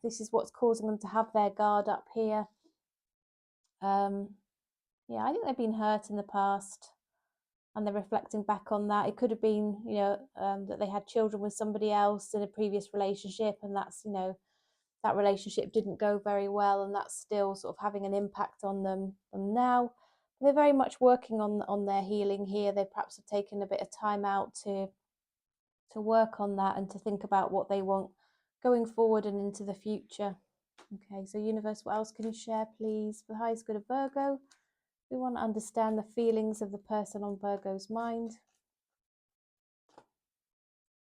This is what's causing them to have their guard up here. Yeah, I think they've been hurt in the past, and they're reflecting back on that. It could have been, that they had children with somebody else in a previous relationship, and that's, that relationship didn't go very well, and that's still sort of having an impact on them now. They're very much working on their healing here. They perhaps have taken a bit of time out to work on that and to think about what they want going forward and into the future. Okay, so universe, what else can you share, please? For the highest good of Virgo, we want to understand the feelings of the person on Virgo's mind.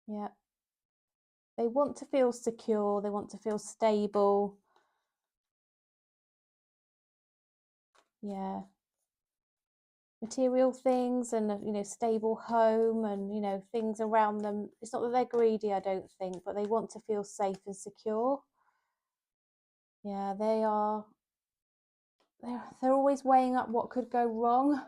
Yeah. They want to feel secure. They want to feel stable. Yeah. Material things and, stable home and, things around them. It's not that they're greedy, I don't think, but they want to feel safe and secure. Yeah, they are. They're always weighing up what could go wrong.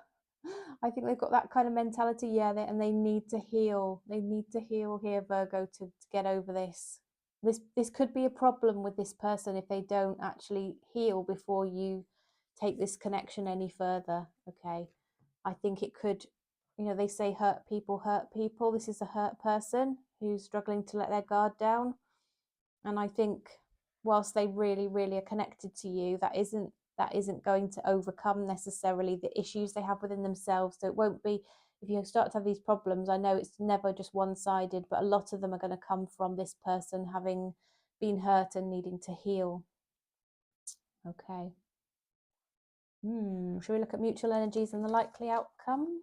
I think they've got that kind of mentality, yeah, and they need to heal. They need to heal here, Virgo, to get over this. This could be a problem with this person if they don't actually heal before you take this connection any further. Okay, I think it could, they say hurt people hurt people. This is a hurt person who's struggling to let their guard down, and I think whilst they really, really are connected to you, that isn't going to overcome necessarily the issues they have within themselves. So it won't be, if you start to have these problems, I know it's never just one-sided, but a lot of them are going to come from this person having been hurt and needing to heal. Okay. Shall we look at mutual energies and the likely outcome?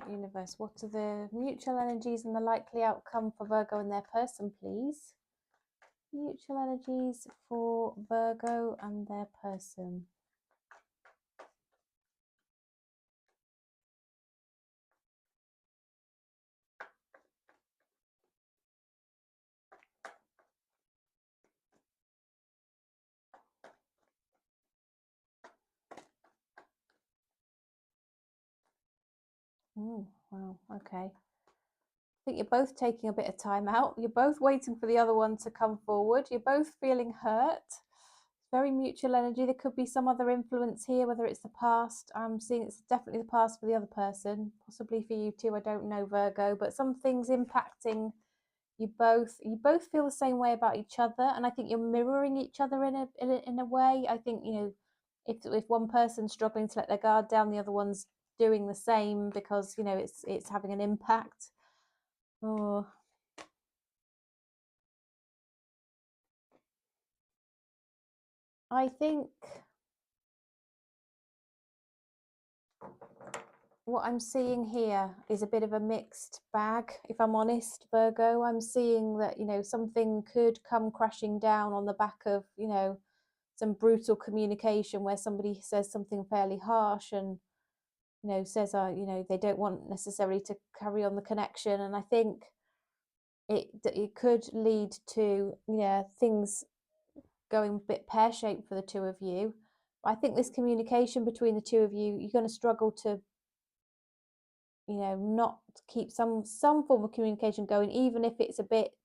Universe, what are the mutual energies and the likely outcome for Virgo and their person, please? Mutual energies for Virgo and their person. Oh, wow, okay. I think you're both taking a bit of time out. You're both waiting for the other one to come forward. You're both feeling hurt. Very mutual energy. There could be some other influence here, whether it's the past. I'm seeing it's definitely the past for the other person, possibly for you too. I don't know, Virgo, but something's impacting you both. You both feel the same way about each other, and I think you're mirroring each other in a way. I think, if one person's struggling to let their guard down, the other one's doing the same because it's having an impact. Oh, I think what I'm seeing here is a bit of a mixed bag, if I'm honest, Virgo. I'm seeing that, something could come crashing down on the back of, some brutal communication where somebody says something fairly harsh and, says, they don't want necessarily to carry on the connection. And I think it could lead to, things going a bit pear-shaped for the two of you. I think this communication between the two of you, you're going to struggle to, not keep some form of communication going, even if it's a bit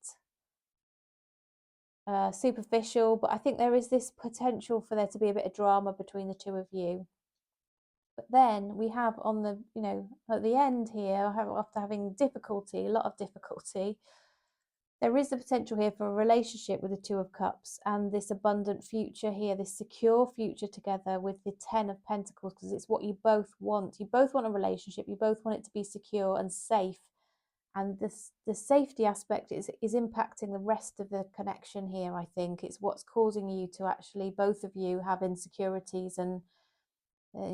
superficial. But I think there is this potential for there to be a bit of drama between the two of you. But then we have on the, at the end here, after having difficulty, a lot of difficulty, there is the potential here for a relationship with the Two of Cups and this abundant future here, this secure future together with the Ten of Pentacles, because it's what you both want. You both want a relationship. You both want it to be secure and safe. And the safety aspect is impacting the rest of the connection here, I think. It's what's causing you to actually, both of you, have insecurities, and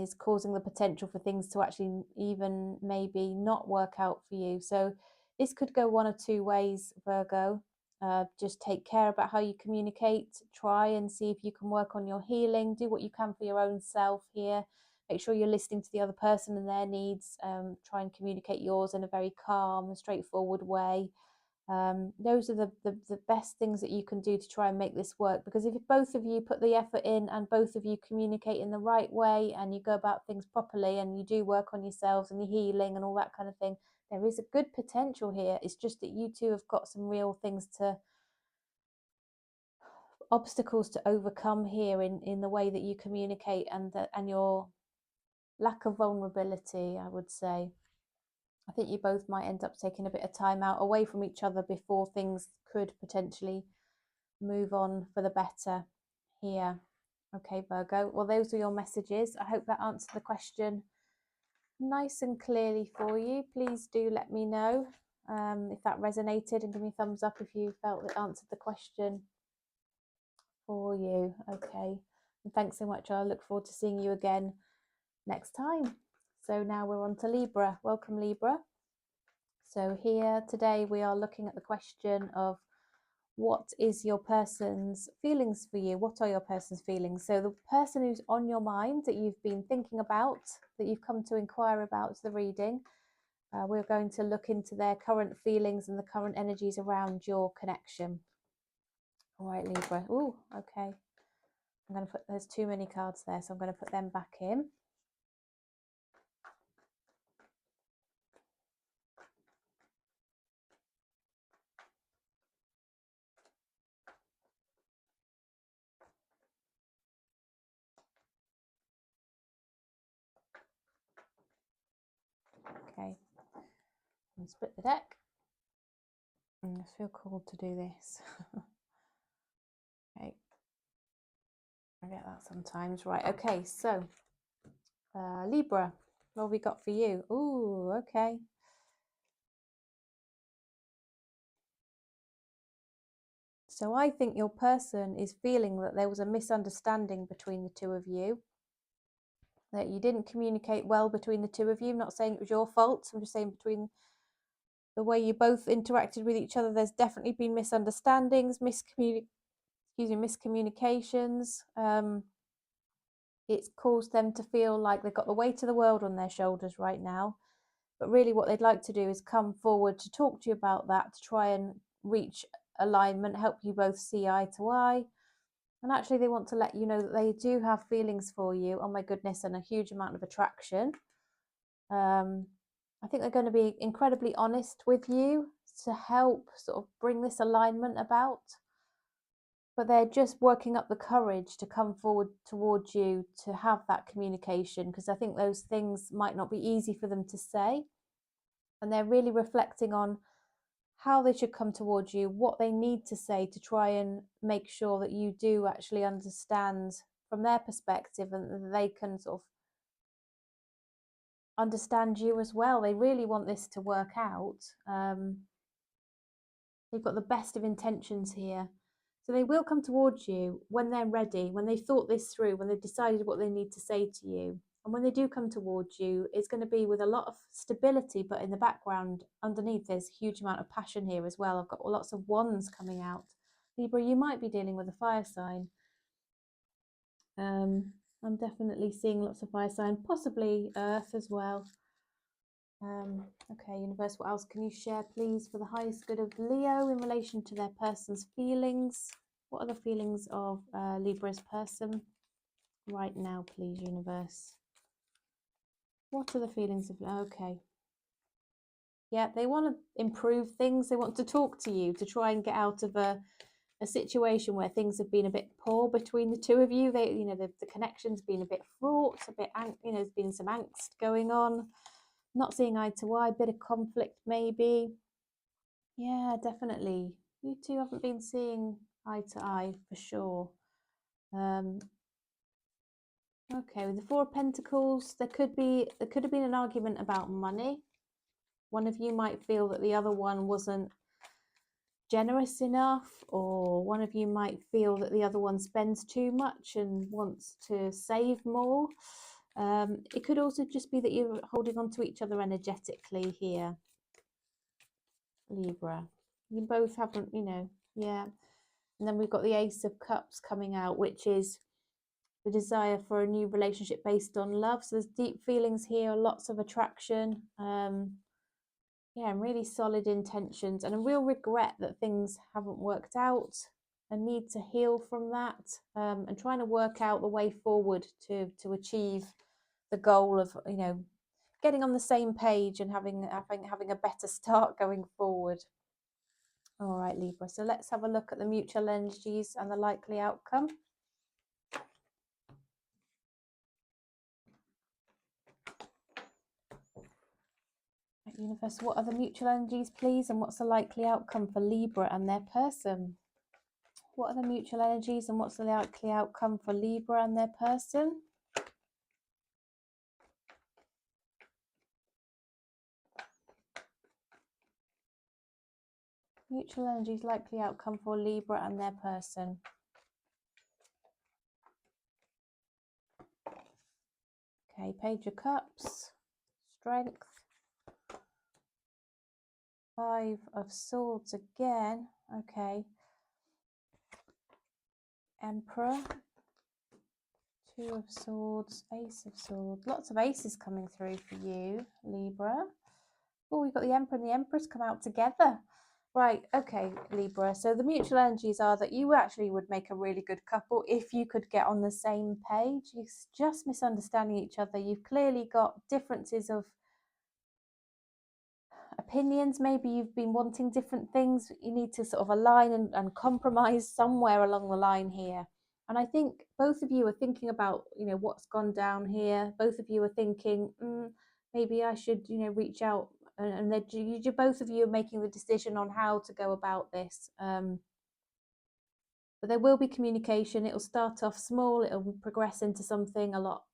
is causing the potential for things to actually even maybe not work out for you. So this could go one or two ways, Virgo. Just take care about how you communicate. Try and see if you can work on your healing. Do what you can for your own self here. Make sure you're listening to the other person and their needs. Try and communicate yours in a very calm and straightforward way. Those are the best things that you can do to try and make this work, because if both of you put the effort in and both of you communicate in the right way and you go about things properly and you do work on yourselves and your healing and all that kind of thing, there is a good potential here. It's just that you two have got some real things obstacles to overcome here in the way that you communicate and your lack of vulnerability, I would say. I think you both might end up taking a bit of time out away from each other before things could potentially move on for the better here. Okay, Virgo. Well, those are your messages. I hope that answered the question nice and clearly for you. Please do let me know if that resonated, and give me a thumbs up if you felt it answered the question for you. Okay, and thanks so much. I look forward to seeing you again next time. So now we're on to Libra. Welcome, Libra. So here today we are looking at the question of what is your person's feelings for you? What are your person's feelings? So the person who's on your mind that you've been thinking about, that you've come to inquire about the reading, we're going to look into their current feelings and the current energies around your connection. All right, Libra. Oh, okay. I'm going to put, there's too many cards there, so I'm going to put them back in. Okay. And split the deck. I feel called to do this. Okay. I get that sometimes. Right. Okay. So, Libra, what have we got for you? Ooh, okay. So I think your person is feeling that there was a misunderstanding between the two of you, that you didn't communicate well between the two of you. I'm not saying it was your fault. I'm just saying between the way you both interacted with each other, there's definitely been misunderstandings, miscommunications. It's caused them to feel like they've got the weight of the world on their shoulders right now. But really what they'd like to do is come forward to talk to you about that, to try and reach alignment, help you both see eye to eye. And actually they want to let you know that they do have feelings for you, oh my goodness, and a huge amount of attraction. I think they're going to be incredibly honest with you to help sort of bring this alignment about. But they're just working up the courage to come forward towards you to have that communication, because I think those things might not be easy for them to say. And they're really reflecting on how they should come towards you, what they need to say to try and make sure that you do actually understand from their perspective, and that they can sort of understand you as well. They really want this to work out. They've got the best of intentions here. So they will come towards you when they're ready, when they've thought this through, when they've decided what they need to say to you. And when they do come towards you, it's going to be with a lot of stability, but in the background, underneath, there's a huge amount of passion here as well. I've got lots of wands coming out. Libra, you might be dealing with a fire sign. I'm definitely seeing lots of fire sign, possibly earth as well. Okay, universe, what else can you share, please, for the highest good of Leo in relation to their person's feelings? What are the feelings of Libra's person right now, please, universe? What are the feelings of... Okay. Yeah, they want to improve things. They want to talk to you to try and get out of a situation where things have been a bit poor between the two of you. They, you know, the connection's been a bit fraught, a bit, you know, there's been some angst going on. Not seeing eye to eye, bit of conflict maybe. Yeah, definitely. You two haven't been seeing eye to eye for sure. Okay, with the Four of Pentacles, there could have been an argument about money. One of you might feel that the other one wasn't generous enough, or one of you might feel that the other one spends too much and wants to save more. It could also just be that you're holding on to each other energetically here, Libra. You both haven't, you know, yeah. And then we've got the Ace of Cups coming out, which is the desire for a new relationship based on love. So there's deep feelings here, lots of attraction. Yeah, and really solid intentions, and a real regret that things haven't worked out, a need to heal from that, and trying to work out the way forward to achieve the goal of, you know, getting on the same page and having a better start going forward. All right, Libra, so let's have a look at the mutual energies and the likely outcome. Right, universe, what are the mutual energies, please, and what's the likely outcome for Libra and their person? What are the mutual energies and what's the likely outcome for Libra and their person? Mutual energies, likely outcome for Libra and their person. Okay, Page of Cups, Strength, Five of Swords again. Okay, Emperor, Two of Swords, Ace of Swords. Lots of aces coming through for you, Libra. Oh, we've got the Emperor and the Empress come out together. Right, okay, Libra. So the mutual energies are that you actually would make a really good couple if you could get on the same page. You're just misunderstanding each other. You've clearly got differences of opinions. Maybe you've been wanting different things. You need to sort of align and compromise somewhere along the line here. And I think both of you are thinking about, what's gone down here. Both of you are thinking, maybe I should, reach out. And both of you are making the decision on how to go about this. But there will be communication. It will start off small. It will progress into something a lot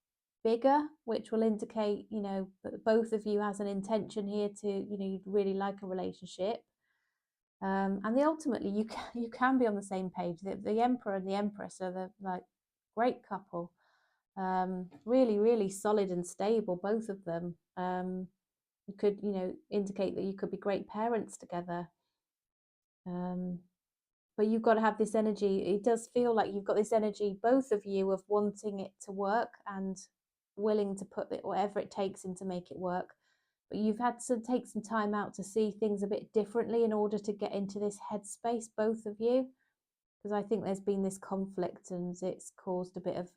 bigger, which will indicate, that both of you has an intention here to, you'd really like a relationship. And ultimately, you can be on the same page. The Emperor and the Empress are the great couple. Really, really solid and stable, both of them. You could, indicate that you could be great parents together. But you've got to have this energy. It does feel like you've got this energy, both of you, of wanting it to work and willing to put whatever it takes in to make it work. But you've had to take some time out to see things a bit differently in order to get into this headspace, both of you, because I think there's been this conflict and it's caused a bit of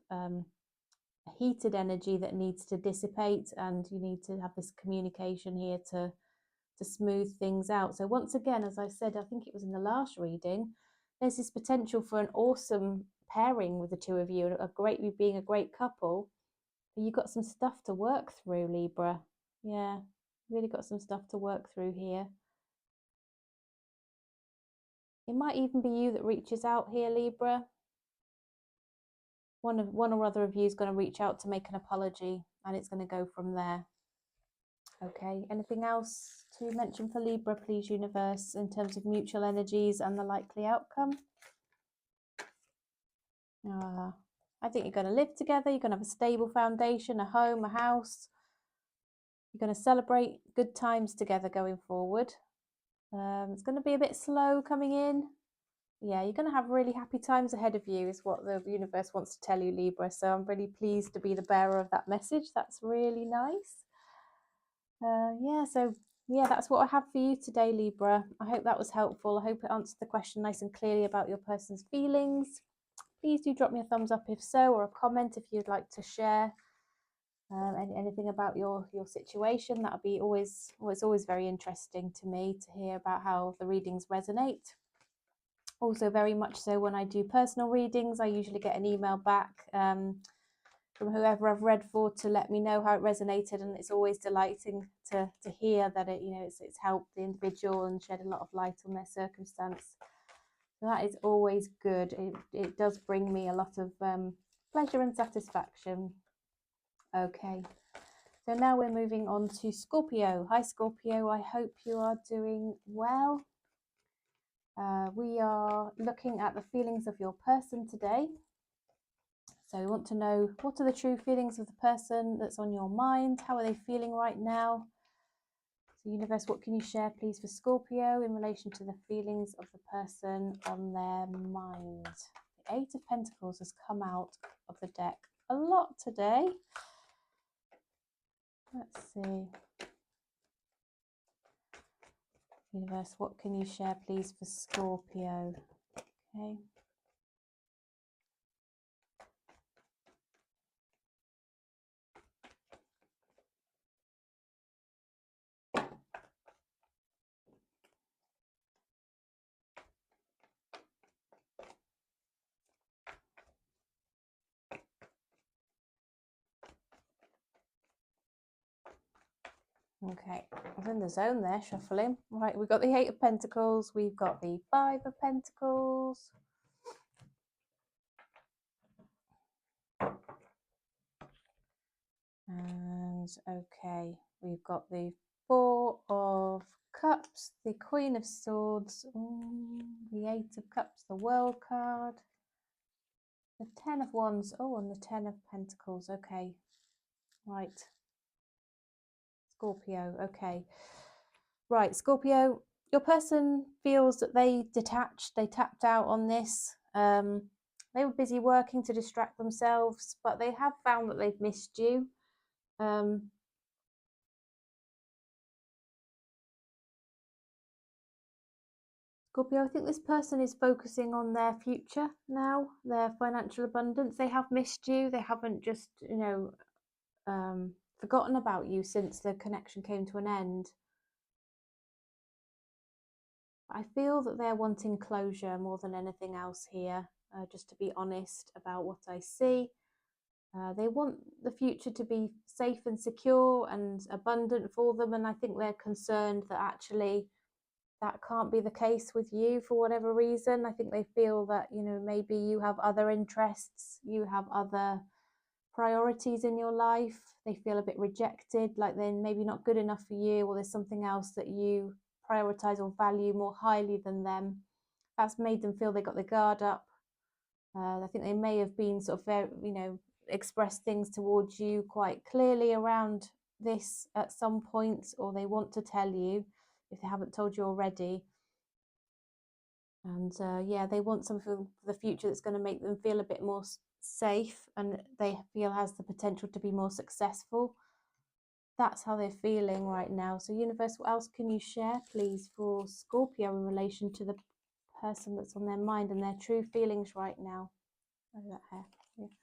heated energy that needs to dissipate, and you need to have this communication here to smooth things out. So once again, as I said, I think it was in the last reading, there's this potential for an awesome pairing with the two of you, being a great couple. But you've got some stuff to work through, Libra. Yeah, really got some stuff to work through here. It might even be you that reaches out here, Libra. One or other of you is going to reach out to make an apology, and it's going to go from there. Okay, anything else to mention for Libra, please, universe, in terms of mutual energies and the likely outcome? I think you're going to live together. You're going to have a stable foundation, a home, a house. You're going to celebrate good times together going forward. It's going to be a bit slow coming in. Yeah, you're going to have really happy times ahead of you is what the universe wants to tell you, Libra. So I'm really pleased to be the bearer of that message. That's really nice. Yeah, that's what I have for you today, Libra. I hope that was helpful. I hope it answered the question nice and clearly about your person's feelings. Please do drop me a thumbs up if so, or a comment if you'd like to share anything about your situation. That would be always very interesting to me to hear about how the readings resonate. Also, very much so when I do personal readings, I usually get an email back from whoever I've read for to let me know how it resonated, and it's always delighting to hear that it's helped the individual and shed a lot of light on their circumstance. So that is always good. It does bring me a lot of pleasure and satisfaction. Okay, so now we're moving on to Scorpio. Hi Scorpio, I hope you are doing well. We are looking at the feelings of your person today. So we want to know, what are the true feelings of the person that's on your mind? How are they feeling right now? So universe, what can you share please for Scorpio in relation to the feelings of the person on their mind? The Eight of Pentacles has come out of the deck a lot today. Let's see. Universe, what can you share please for Scorpio? Okay. Okay, I was in the zone there, shuffling. Right, we've got the Eight of Pentacles, we've got the Five of Pentacles. And okay, we've got the Four of Cups, the Queen of Swords, the Eight of Cups, the World card, the Ten of Wands, and the Ten of Pentacles. Okay, right. Scorpio, okay. Right, Scorpio, your person feels that they detached, they tapped out on this. They were busy working to distract themselves, but they have found that they've missed you. Scorpio, I think this person is focusing on their future now, their financial abundance. They have missed you. They haven't just, forgotten about you since the connection came to an end. I feel that they're wanting closure more than anything else here, just to be honest about what I see. They want the future to be safe and secure and abundant for them, and I think they're concerned that actually that can't be the case with you for whatever reason. I think they feel that, maybe you have other interests, you have other priorities in your life. They feel a bit rejected, like they're maybe not good enough for you, or there's something else that you prioritize or value more highly than them. That's made them feel they got their guard up. I think they may have been sort of very, expressed things towards you quite clearly around this at some point, or they want to tell you if they haven't told you already. And they want something for the future that's going to make them feel a bit more safe, and they feel has the potential to be more successful. That's how they're feeling right now. So universe, what else can you share, please, for Scorpio in relation to the person that's on their mind and their true feelings right now? Oh, that hair. Yeah.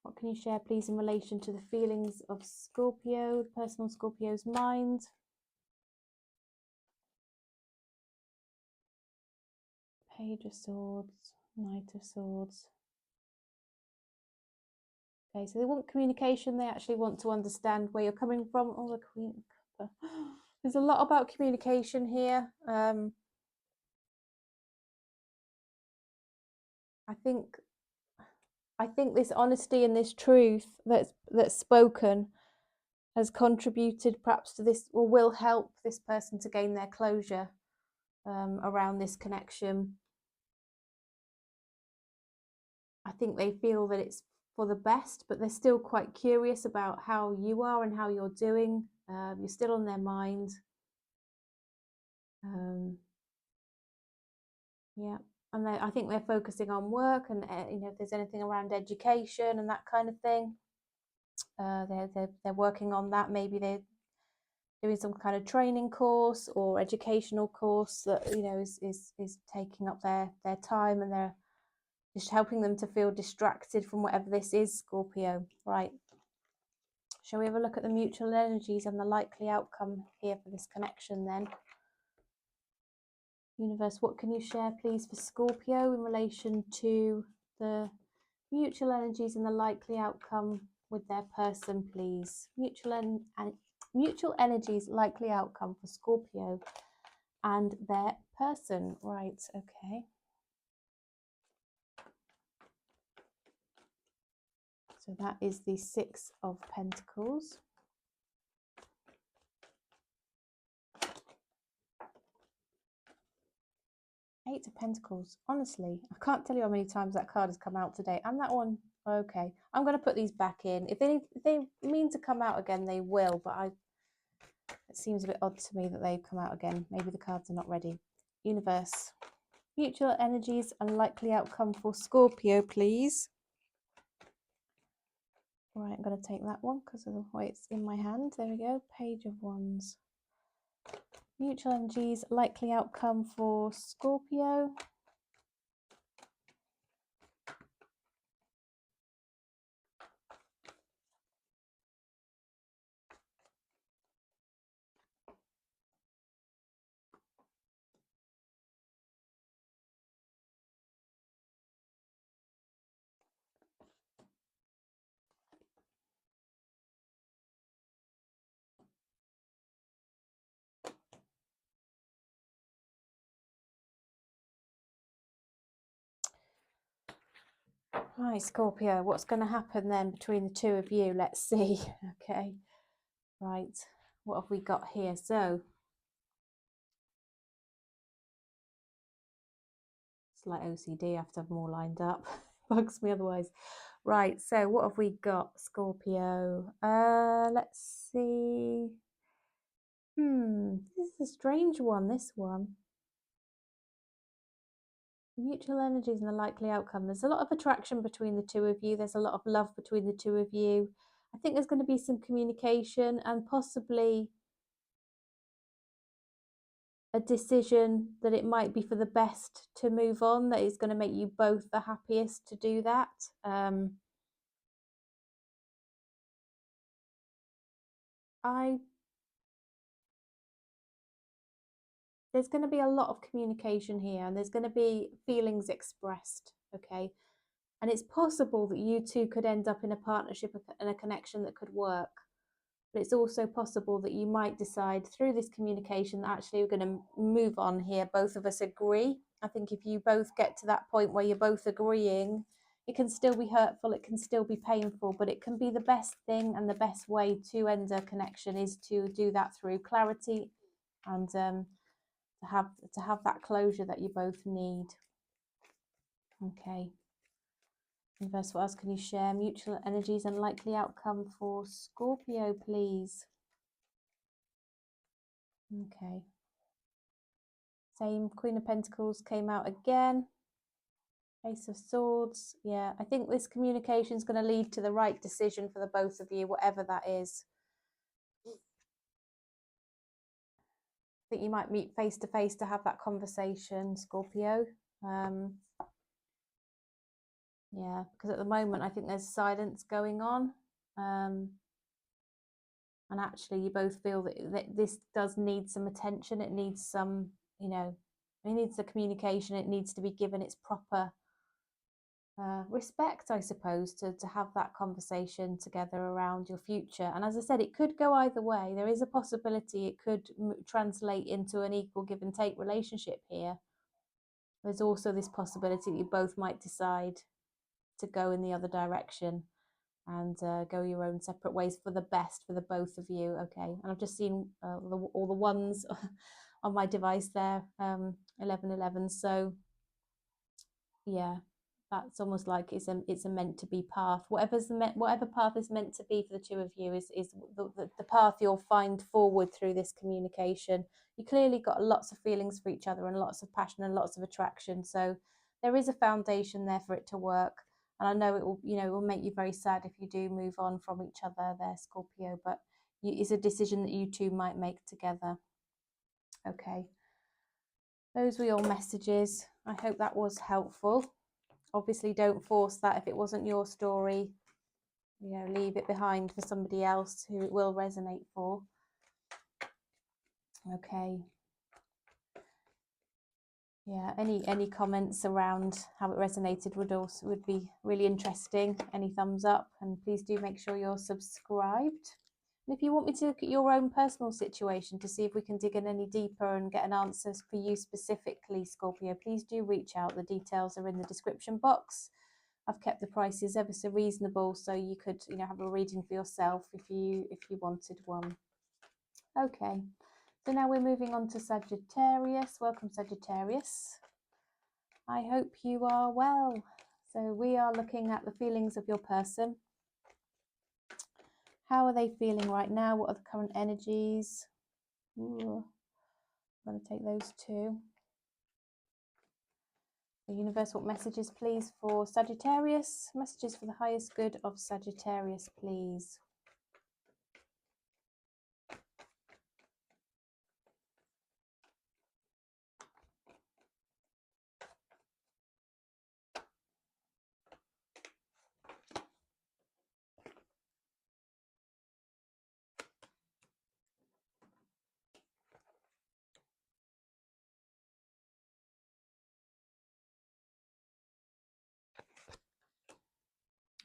What can you share, please, in relation to the feelings of Scorpio, the person on Scorpio's mind? Page of Swords, Knight of Swords. Okay, so they want communication. They actually want to understand where you're coming from. Oh, the Queen. There's a lot about communication here. I think this honesty and this truth that's spoken has contributed perhaps to this, or will help this person to gain their closure around this connection. I think they feel that it's for the best, but they're still quite curious about how you are and how you're doing. You're still on their mind. Yeah, and I think they're focusing on work, and if there's anything around education and that kind of thing, they're working on that. Maybe they're doing some kind of training course or educational course that is taking up their time, and they're just helping them to feel distracted from whatever this is, Scorpio. Right. Shall we have a look at the mutual energies and the likely outcome here for this connection then? Universe, what can you share, please, for Scorpio in relation to the mutual energies and the likely outcome with their person, please? Mutual energies, likely outcome for Scorpio and their person. Right, okay. So that is the Six of Pentacles. Eight of Pentacles. Honestly, I can't tell you how many times that card has come out today. And that one, okay. I'm going to put these back in. If they mean to come out again, they will. But it seems a bit odd to me that they've come out again. Maybe the cards are not ready. Universe. Mutual energies and likely outcome for Scorpio, please. Right, I'm going to take that one because of the way it's in my hand. There we go. Page of Wands. Mutual energies, likely outcome for Scorpio. Right, Scorpio, what's going to happen then between the two of you? Let's see. Okay, right. what have we got here? So it's like OCD, I have to have them all lined up. Bugs me otherwise. Right, so what have we got, Scorpio? Let's see. This is a strange one, this one. Mutual energies and the likely outcome. There's a lot of attraction between the two of you. There's a lot of love between the two of you. I think there's going to be some communication and possibly a decision that it might be for the best to move on, that is going to make you both the happiest to do that. There's going to be a lot of communication here, and there's going to be feelings expressed, okay? And it's possible that you two could end up in a partnership and a connection that could work. But it's also possible that you might decide through this communication that actually we're going to move on here. Both of us agree. I think if you both get to that point where you're both agreeing, it can still be hurtful, it can still be painful, but it can be the best thing, and the best way to end a connection is to do that through clarity and to have that closure that you both need. Okay. Universe, what else can you share? Mutual energies and likely outcome for Scorpio, please. Okay. Same, Queen of Pentacles came out again. Ace of Swords. Yeah, I think this communication is going to lead to the right decision for the both of you, whatever that is. I think you might meet face to face to have that conversation, Scorpio. Yeah, because at the moment I think there's silence going on. And actually you both feel that this does need some attention. It needs some, you know, it needs the communication. It needs to be given its proper respect, I suppose, to have that conversation together around your future. And as I said, it could go either way. There is a possibility it could translate into an equal give and take relationship here. There's also this possibility that you both might decide to go in the other direction and go your own separate ways for the best for the both of you. Okay, and I've just seen all the ones on my device there, 1111. So yeah, that's almost like it's a meant to be path. Whatever path is meant to be for the two of you is the path you'll find forward through this communication. You clearly got lots of feelings for each other and lots of passion and lots of attraction. So there is a foundation there for it to work. And I know it will, it will make you very sad if you do move on from each other there, Scorpio, but it's a decision that you two might make together. Okay. Those were your messages. I hope that was helpful. Obviously, don't force that. If it wasn't your story, leave it behind for somebody else who it will resonate for. Okay. Yeah, any comments around how it resonated would be really interesting. Any thumbs up, and please do make sure you're subscribed. And if you want me to look at your own personal situation to see if we can dig in any deeper and get an answer for you specifically, Scorpio, please do reach out. The details are in the description box. I've kept the prices ever so reasonable, so you could have a reading for yourself if you wanted one. Okay. So now we're moving on to Sagittarius. Welcome, Sagittarius. I hope you are well. So we are looking at the feelings of your person. How are they feeling right now? What are the current energies? Ooh, I'm going to take those two. The universe, what messages, please, for Sagittarius? Messages for the highest good of Sagittarius, please.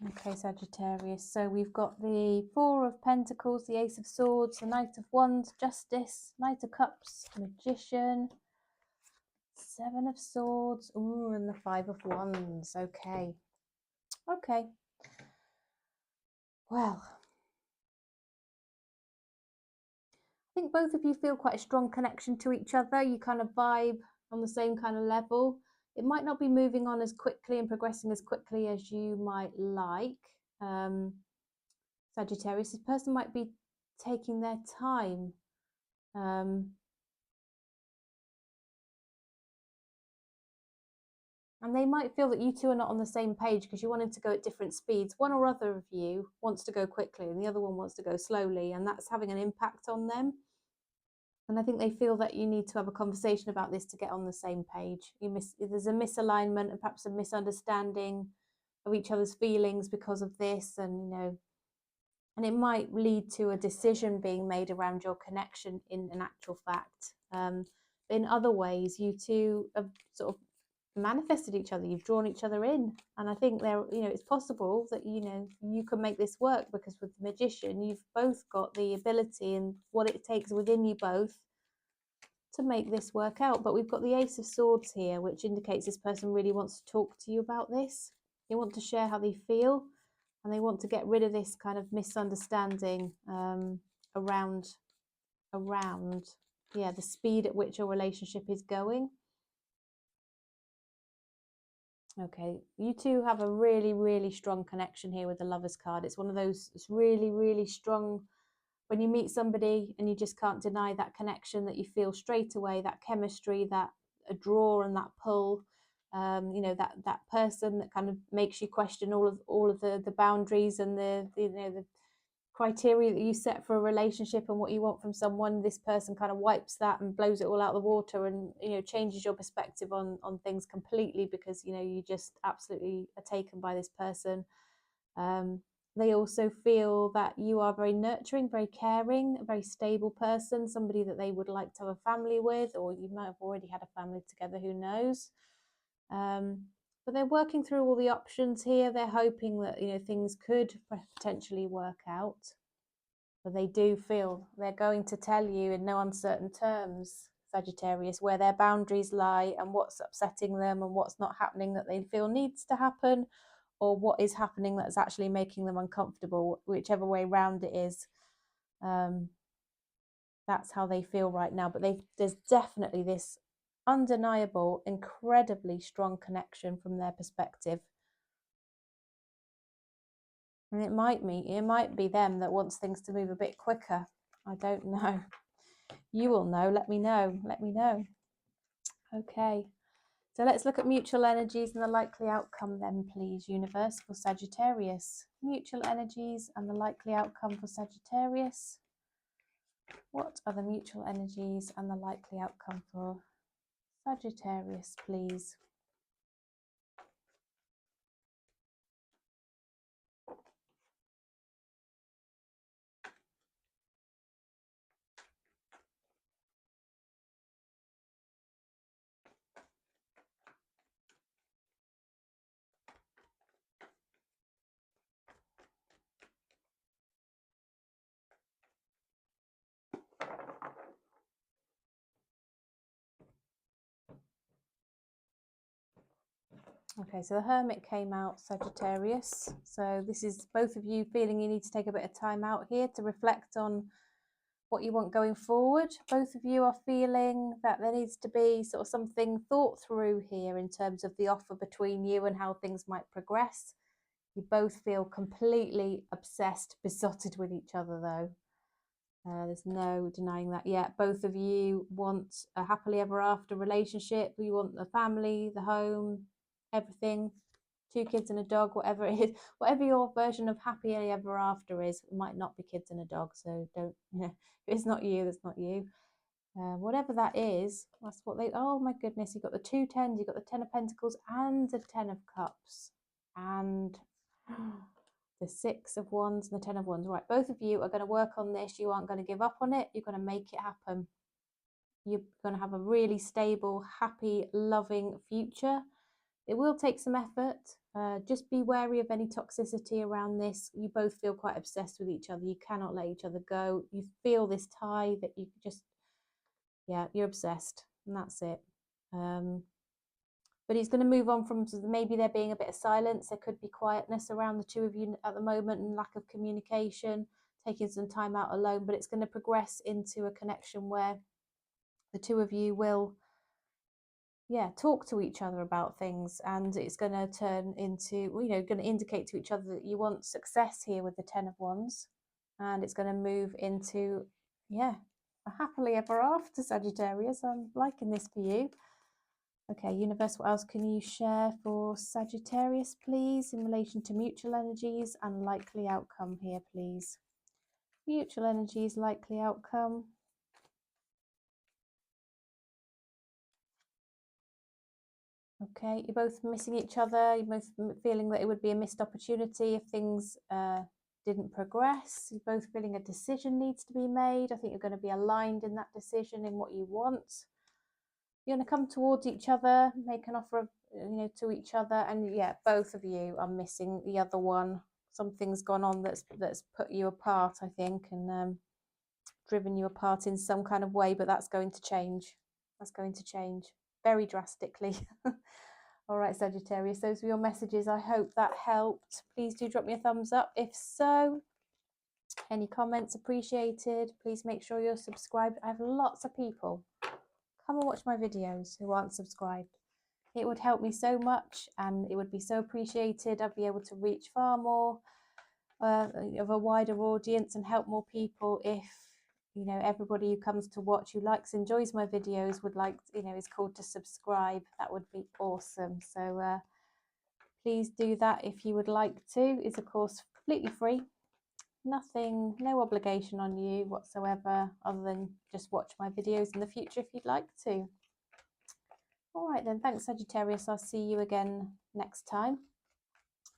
Okay, Sagittarius. So we've got the Four of Pentacles, the Ace of Swords, the Knight of Wands, Justice, Knight of Cups, Magician, Seven of Swords, ooh, and the Five of Wands. Okay. Okay. Well, think both of you feel quite a strong connection to each other. You kind of vibe on the same kind of level. It might not be moving on as quickly and progressing as quickly as you might like. Sagittarius, this person might be taking their time. And they might feel that you two are not on the same page because you wanted to go at different speeds. One or other of you wants to go quickly and the other one wants to go slowly, and that's having an impact on them. And I think they feel that you need to have a conversation about this to get on the same page. There's a misalignment and perhaps a misunderstanding of each other's feelings because of this, and and it might lead to a decision being made around your connection in an actual fact. In other ways, you two have sort of manifested each other, you've drawn each other in, and I think it's possible that you can make this work, because with the Magician you've both got the ability and what it takes within you both to make this work out. But we've got the Ace of Swords here, which indicates this person really wants to talk to you about this. They want to share how they feel, and they want to get rid of this kind of misunderstanding around the speed at which your relationship is going. Okay, you two have a really, really strong connection here with the Lovers card. It's one of those, it's really, really strong when you meet somebody and you just can't deny that connection that you feel straight away, that chemistry, that a draw and that pull. That person that kind of makes you question all of the boundaries and the criteria that you set for a relationship and what you want from someone. This person kind of wipes that and blows it all out of the water, and changes your perspective on things completely, because you just absolutely are taken by this person. They also feel that you are very nurturing, very caring, a very stable person, somebody that they would like to have a family with, or you might have already had a family together, who knows. But they're working through all the options here. They're hoping that things could potentially work out. But they do feel they're going to tell you in no uncertain terms, Sagittarius, where their boundaries lie and what's upsetting them and what's not happening that they feel needs to happen, or what is happening that's actually making them uncomfortable, whichever way round it is. That's how they feel right now. But there's definitely this undeniable, incredibly strong connection from their perspective. And it might be them that wants things to move a bit quicker. I don't know. You will know. Let me know. Okay. So let's look at mutual energies and the likely outcome then, please, universe, for Sagittarius. Mutual energies and the likely outcome for Sagittarius. What are the mutual energies and the likely outcome for Sagittarius, please? Okay, so the Hermit came out, Sagittarius. So this is both of you feeling you need to take a bit of time out here to reflect on what you want going forward. Both of you are feeling that there needs to be sort of something thought through here in terms of the offer between you and how things might progress. You both feel completely obsessed, besotted with each other, though. There's no denying that yet. Both of you want a happily ever after relationship. You want the family, the home, everything. 2 kids and a dog, whatever it is, whatever your version of happily ever after is. It might not be kids and a dog, so don't, if it's not you, that's not you. Whatever that is, that's what they, oh my goodness, you've got the 2 tens, you've got the 10 of Pentacles and the 10 of Cups, and the 6 of Wands and the 10 of Wands. Right, both of you are going to work on this. You aren't going to give up on it. You're going to make it happen. You're going to have a really stable, happy, loving future. It will take some effort. Just be wary of any toxicity around this. You both feel quite obsessed with each other. You cannot let each other go. You feel this tie that you just, yeah, you're obsessed, and that's it. But he's going to move on from maybe there being a bit of silence. There could be quietness around the 2 of you at the moment and lack of communication, taking some time out alone, but it's going to progress into a connection where the two of you will, yeah, talk to each other about things, and it's going to turn into, you know, going to indicate to each other that you want success here with the Ten of Wands, and it's going to move into, yeah, a happily ever after, Sagittarius. I'm liking this for you. Okay, universe, what else can you share for Sagittarius, please, in relation to mutual energies and likely outcome here, please? Mutual energies, likely outcome. Okay, you're both missing each other. You're both feeling that it would be a missed opportunity if things didn't progress. You're both feeling a decision needs to be made. I think you're going to be aligned in that decision, in what you want. You're going to come towards each other, make an offer of, you know, to each other, and yeah, both of you are missing the other one. Something's gone on that's put you apart, I think, and driven you apart in some kind of way, but that's going to change. That's going to change very drastically. All right, Sagittarius, those were your messages. I hope that helped. Please do drop me a thumbs up if so. Any comments appreciated. Please make sure you're subscribed. I have lots of people come and watch my videos who aren't subscribed. It would help me so much, and it would be so appreciated. I'd be able to reach far more of a wider audience and help more people if, you know, everybody who comes to watch, who likes, enjoys my videos, would like, you know, is called to subscribe. That would be awesome. So please do that if you would like to. It's of course completely free. Nothing, no obligation on you whatsoever, other than just watch my videos in the future if you'd like to. All right then, thanks Sagittarius. I'll see you again next time.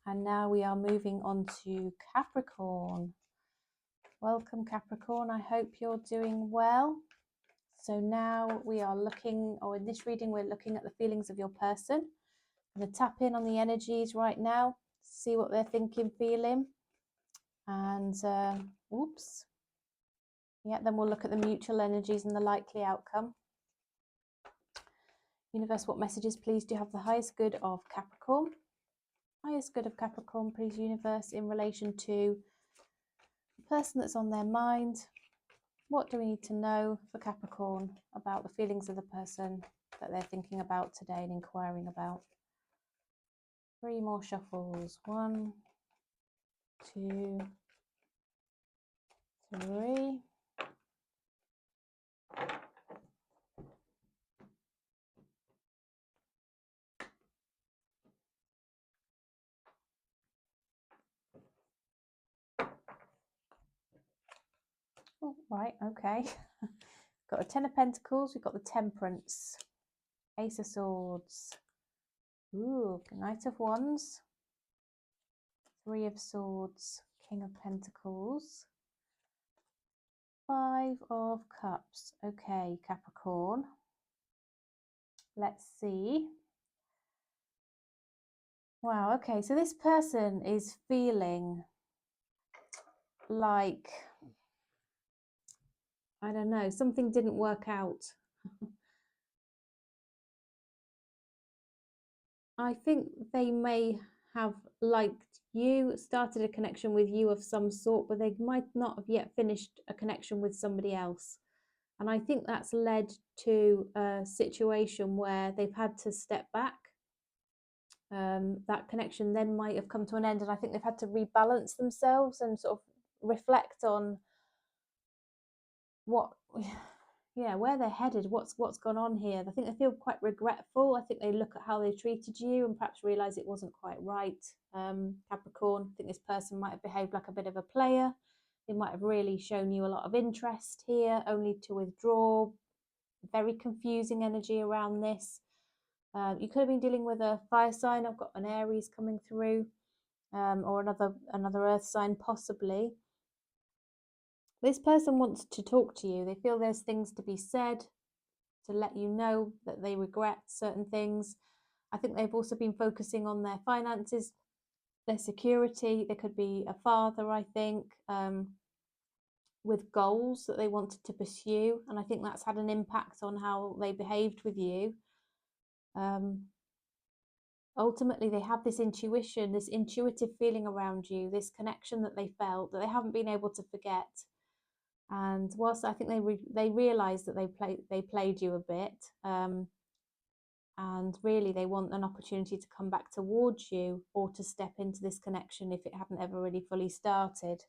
And now we are moving on to Capricorn. Welcome Capricorn, I hope you're doing well. So now we are looking, or in this reading, we're looking at the feelings of your person. I'm going to tap in on the energies right now, see what they're thinking, feeling. And, oops. Yeah, then we'll look at the mutual energies and the likely outcome. Universe, what messages, please, do you have the highest good of Capricorn? Highest good of Capricorn, please, universe, in relation to the person that's on their mind. What do we need to know for Capricorn about the feelings of the person that they're thinking about today and inquiring about? 3 more shuffles. 1, 2, 3. Oh, right, okay. Got the 10 of Pentacles, we've got the Temperance, Ace of Swords, ooh, Knight of Wands, 3 of Swords, King of Pentacles, 5 of Cups. Okay, Capricorn. Let's see. Wow, okay, so this person is feeling like, I don't know, something didn't work out. I think they may have liked you, started a connection with you of some sort, but they might not have yet finished a connection with somebody else. And I think that's led to a situation where they've had to step back. That connection then might have come to an end, and I think they've had to rebalance themselves and sort of reflect on what, yeah, where they're headed, what's gone on here. I think they feel quite regretful. I think they look at how they treated you and perhaps realize it wasn't quite right. Capricorn, I think this person might have behaved like a bit of a player. They might have really shown you a lot of interest here, only to withdraw. Very confusing energy around this. You could have been dealing with a fire sign. I've got an Aries coming through, or another earth sign possibly. This person wants to talk to you. They feel there's things to be said, to let you know that they regret certain things. I think they've also been focusing on their finances, their security. There could be a father, I think, with goals that they wanted to pursue. And I think that's had an impact on how they behaved with you. ultimately they have this intuition, this intuitive feeling around you, this connection that they felt that they haven't been able to forget. And whilst I think they realised that they played you a bit, and really they want an opportunity to come back towards you or to step into this connection if it hadn't ever really fully started.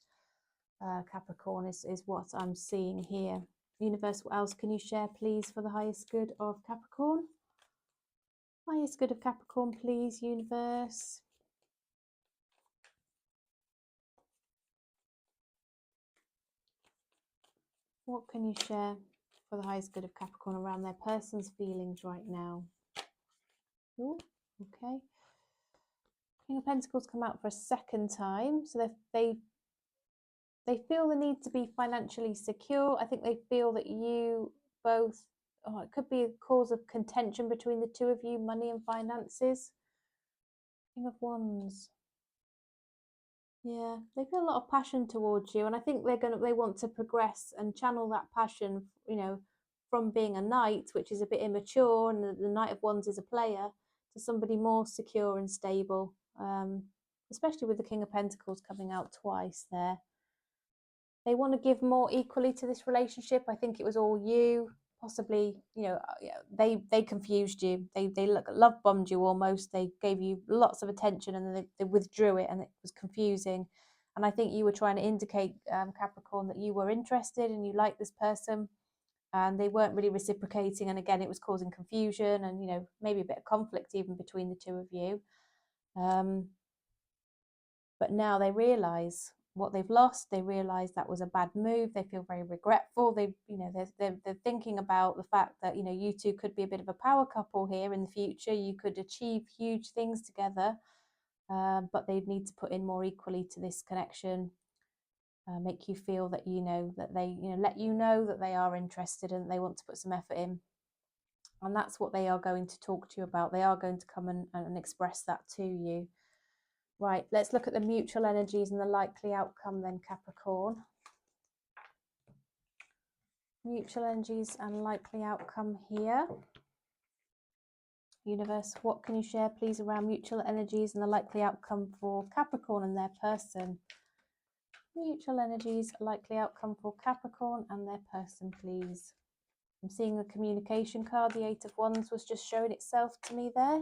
Capricorn is what I'm seeing here. Universe, what else can you share, please, for the highest good of Capricorn? Highest good of Capricorn, please, universe. What can you share for the highest good of Capricorn around their person's feelings right now? Ooh, okay. King of Pentacles come out for a second time. So they feel the need to be financially secure. I think they feel that you both, oh, it could be a cause of contention between the two of you, money and finances. King of Wands. Yeah, they feel a lot of passion towards you, and I think they want to progress and channel that passion, you know, from being a knight, which is a bit immature, and the Knight of Wands is a player, to somebody more secure and stable. Especially with the King of Pentacles coming out twice there. They want to give more equally to this relationship. I think it was all you, possibly, you know, they confused you. They love bombed you almost. They gave you lots of attention and then they withdrew it, and it was confusing. And I think you were trying to indicate, Capricorn, that you were interested and you liked this person, and they weren't really reciprocating. And again, it was causing confusion and, you know, maybe a bit of conflict even between the two of you. But now they realize what they've lost. They realize that was a bad move. They feel very regretful. They, you know, they're thinking about the fact that, you know, you two could be a bit of a power couple here in the future. You could achieve huge things together, but they need to put in more equally to this connection. Make you feel that, you know, that they, you know, let you know that they are interested and they want to put some effort in. And that's what they are going to talk to you about. They are going to come and express that to you. Right, let's look at the mutual energies and the likely outcome then, Capricorn. Mutual energies and likely outcome here. Universe, what can you share, please, around mutual energies and the likely outcome for Capricorn and their person? Mutual energies, likely outcome for Capricorn and their person, please. I'm seeing the communication card. The Eight of Wands was just showing itself to me there.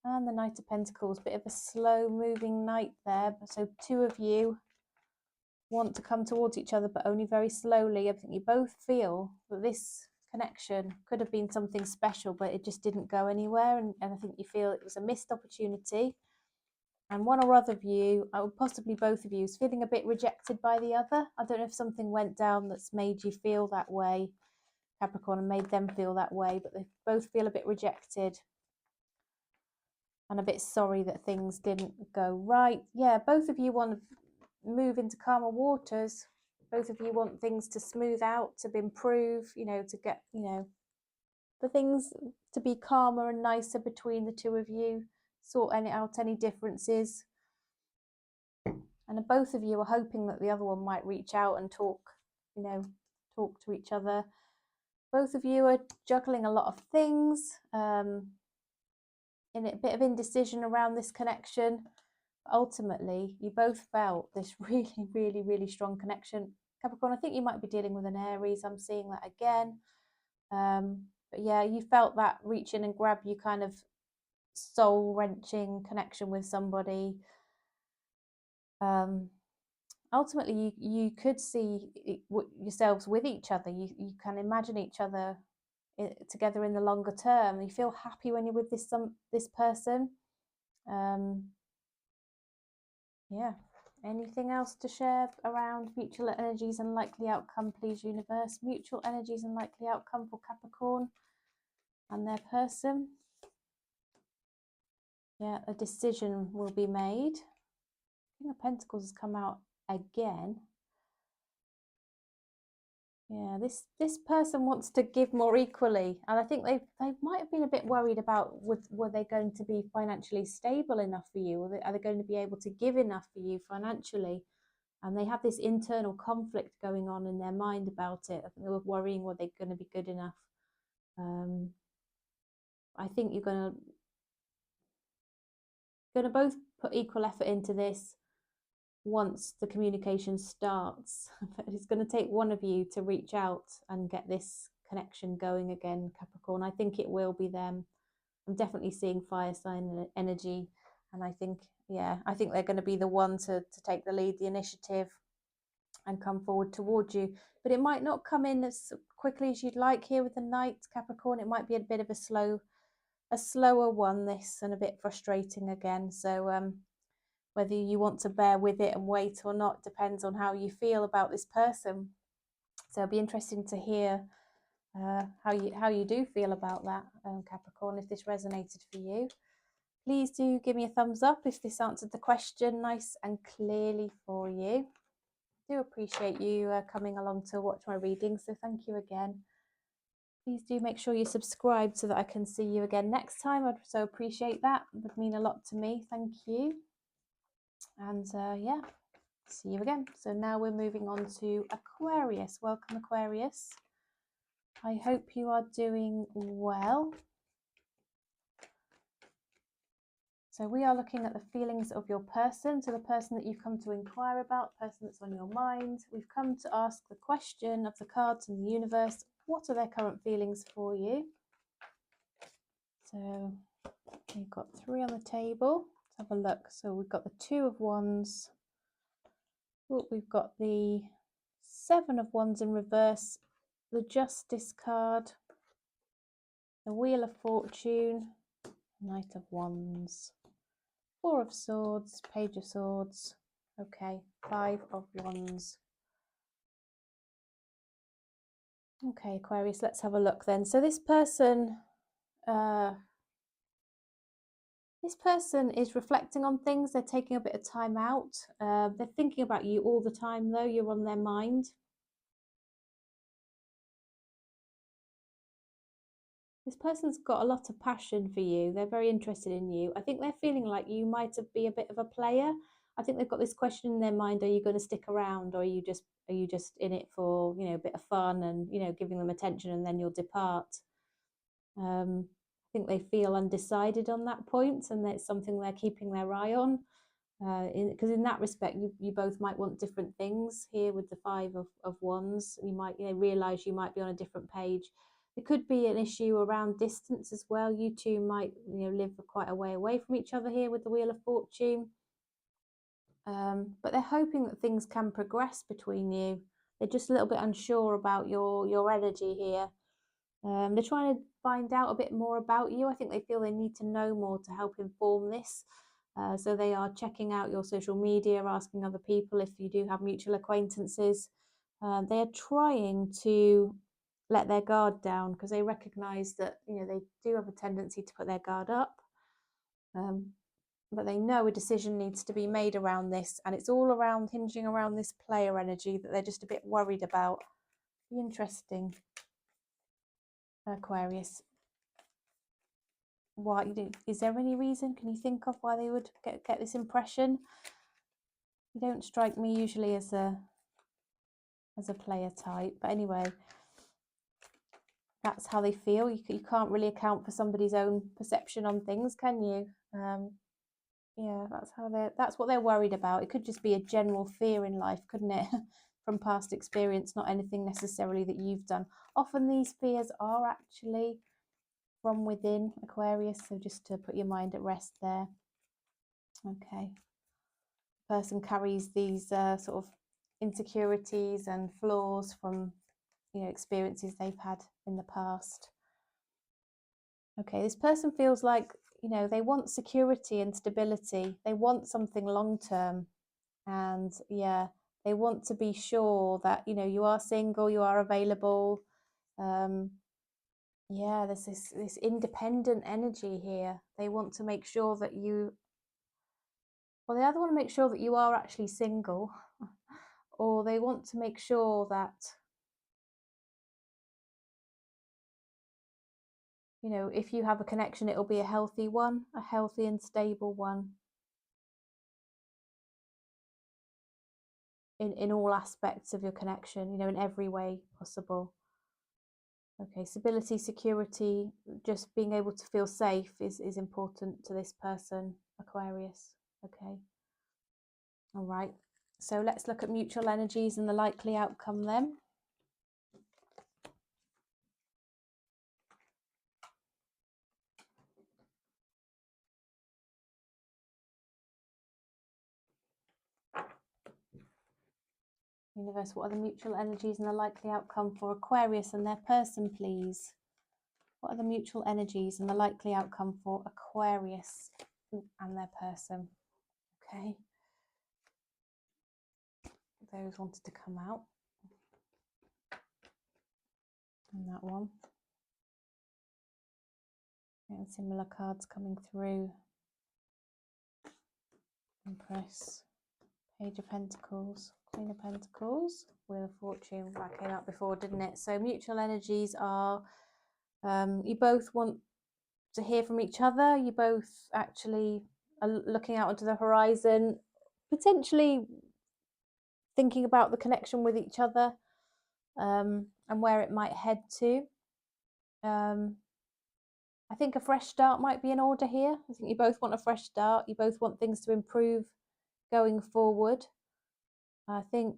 And the Knight of Pentacles, bit of a slow moving knight there. So two of you want to come towards each other, but only very slowly. I think you both feel that this connection could have been something special, but it just didn't go anywhere. And I think you feel it was a missed opportunity. And one or other of you, or possibly both of you, is feeling a bit rejected by the other. I don't know if something went down that's made you feel that way, Capricorn, and made them feel that way, but they both feel a bit rejected and a bit sorry that things didn't go right. Yeah, both of you want to move into calmer waters. Both of you want things to smooth out, to improve, you know, to get, you know, the things to be calmer and nicer between the two of you, sort out any differences. And both of you are hoping that the other one might reach out and talk, you know, talk to each other. Both of you are juggling a lot of things, in a bit of indecision around this connection. Ultimately, you both felt this really strong connection. Capricorn, I think you might be dealing with an Aries. I'm seeing that again. But yeah, you felt that reach in and grab you, kind of soul-wrenching connection with somebody. Ultimately, you could see yourselves with each other. You can imagine each other together in the longer term. You feel happy when you're with this person. Yeah. Anything else to share around mutual energies and likely outcome, please, universe? Mutual energies and likely outcome for Capricorn and their person. Yeah, a decision will be made. King of Pentacles has come out again. Yeah, this person wants to give more equally, and I think they might have been a bit worried about were they going to be financially stable enough for you, or are they going to be able to give enough for you financially? And they have this internal conflict going on in their mind about it. I think they were worrying, were they going to be good enough? I think you're going to going to both put equal effort into this once the communication starts. But it's going to take one of you to reach out and get this connection going again, Capricorn. I think it will be them. I'm definitely seeing fire sign energy, and I think, yeah, I think they're going to be the one to take the lead, the initiative, and come forward towards you. But it might not come in as quickly as you'd like here with the Knight, Capricorn. It might be a bit of a slower one, this, and a bit frustrating again. So whether you want to bear with it and wait or not depends on how you feel about this person. So it'll be interesting to hear how you do feel about that, Capricorn, if this resonated for you. Please do give me a thumbs up if this answered the question nice and clearly for you. I do appreciate you coming along to watch my reading, so thank you again. Please do make sure you subscribe so that I can see you again next time. I'd so appreciate that. It would mean a lot to me. Thank you. And yeah, see you again. So now we're moving on to Aquarius. Welcome, Aquarius. I hope you are doing well. So we are looking at the feelings of your person. So the person that you've come to inquire about, the person that's on your mind. We've come to ask the question of the cards and the universe. What are their current feelings for you? So we've got 3 on the table. Let's have a look. So we've got the 2 of Wands. Oh, we've got the 7 of Wands in reverse, the Justice card, the Wheel of Fortune, Knight of Wands, 4 of Swords, Page of Swords. Okay, 5 of Wands. Okay, Aquarius, let's have a look then. So this person is reflecting on things. They're taking a bit of time out. They're thinking about you all the time, though. You're on their mind. This person's got a lot of passion for you. They're very interested in you. I think they're feeling like you might be a bit of a player. I think they've got this question in their mind: are you going to stick around, or are you just in it for, you know, a bit of fun and, you know, giving them attention, and then you'll depart? I think they feel undecided on that point, and that's something they're keeping their eye on. Because in that respect, you both might want different things. Here with the 5 of Wands, you might, you know, realize you might be on a different page. It could be an issue around distance as well. You two might, you know, live quite a way away from each other here with the Wheel of Fortune. But they're hoping that things can progress between you. They're just a little bit unsure about your energy here. They're trying to find out a bit more about you. I think they feel they need to know more to help inform this. So they are checking out your social media, asking other people if you do have mutual acquaintances. They are trying to let their guard down because they recognise that, you know, they do have a tendency to put their guard up. But they know a decision needs to be made around this, and it's all around hinging around this player energy that they're just a bit worried about. Be interesting, Aquarius. Why is there any reason? Can you think of why they would get this impression? You don't strike me usually as a player type, but anyway, that's how they feel. You can't really account for somebody's own perception on things, can you? Yeah, that's what they're worried about. It could just be a general fear in life, couldn't it? From past experience, not anything necessarily that you've done. Often these fears are actually from within, Aquarius, so just to put your mind at rest there. Okay. The person carries these sort of insecurities and flaws from, you know, experiences they've had in the past. Okay, this person feels like, you know, they want security and stability. They want something long-term, and yeah, they want to be sure that, you know, you are single, you are available. Yeah, there's this independent energy here. They want to make sure that you, well, they either want to make sure that you are actually single, or they want to make sure that, you know, if you have a connection, it'll be a healthy one, a healthy and stable one. In all aspects of your connection, you know, in every way possible. Okay, stability, security, just being able to feel safe is important to this person. Aquarius. Okay. All right. So let's look at mutual energies and the likely outcome then. Universe, what are the mutual energies and the likely outcome for Aquarius and their person, please? What are the mutual energies and the likely outcome for Aquarius and their person? Okay. Those wanted to come out. And that one. And similar cards coming through. Empress. Page of Pentacles. Queen of Pentacles. Wheel of Fortune. That came out before, didn't it? So mutual energies are, you both want to hear from each other. You both actually are looking out onto the horizon, potentially thinking about the connection with each other, and where it might head to. I think a fresh start might be in order here. I think you both want a fresh start. You both want things to improve going forward. I think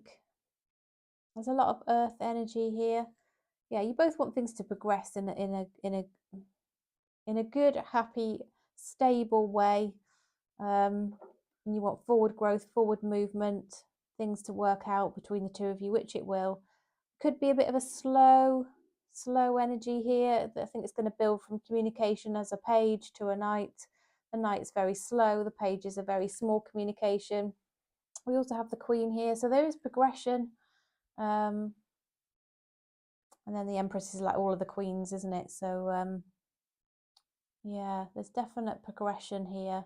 there's a lot of earth energy here. Yeah, you both want things to progress in a good, happy, stable way. And you want forward growth, forward movement, things to work out between the two of you, which it will. Could be a bit of a slow energy here. I think it's going to build from communication as a page to a knight. The knight's very slow. The page is a very small communication. We also have the queen here, so there is progression. And then the empress is like all of the queens, isn't it? So yeah, there's definite progression here.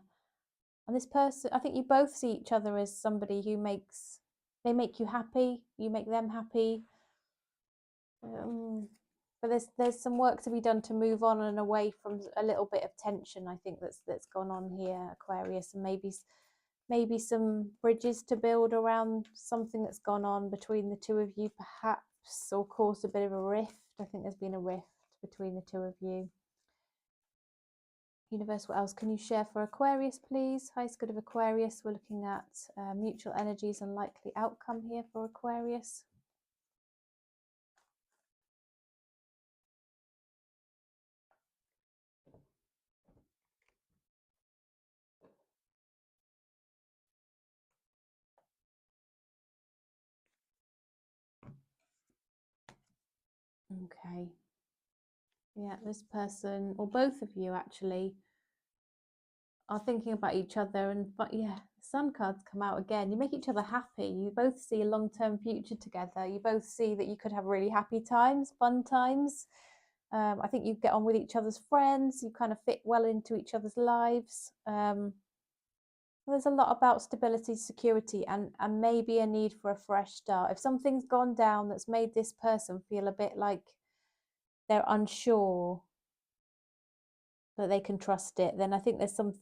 And this person, I think you both see each other as somebody who they make you happy, you make them happy. But there's some work to be done to move on and away from a little bit of tension, I think, that's gone on here, Aquarius, and maybe some bridges to build around something that's gone on between the two of you, perhaps, or caused a bit of a rift. I think there's been a rift between the two of you. Universe, what else can you share for Aquarius, please? Highest good of Aquarius. We're looking at mutual energies and likely outcome here for Aquarius. Okay. Yeah, this person, or both of you actually, are thinking about each other. But yeah, sun cards come out again. You make each other happy. You both see a long-term future together. You both see that you could have really happy times, fun times. I think you get on with each other's friends. You kind of fit well into each other's lives. There's a lot about stability, security, and maybe a need for a fresh start. If something's gone down that's made this person feel a bit like they're unsure that they can trust it, then I think there's some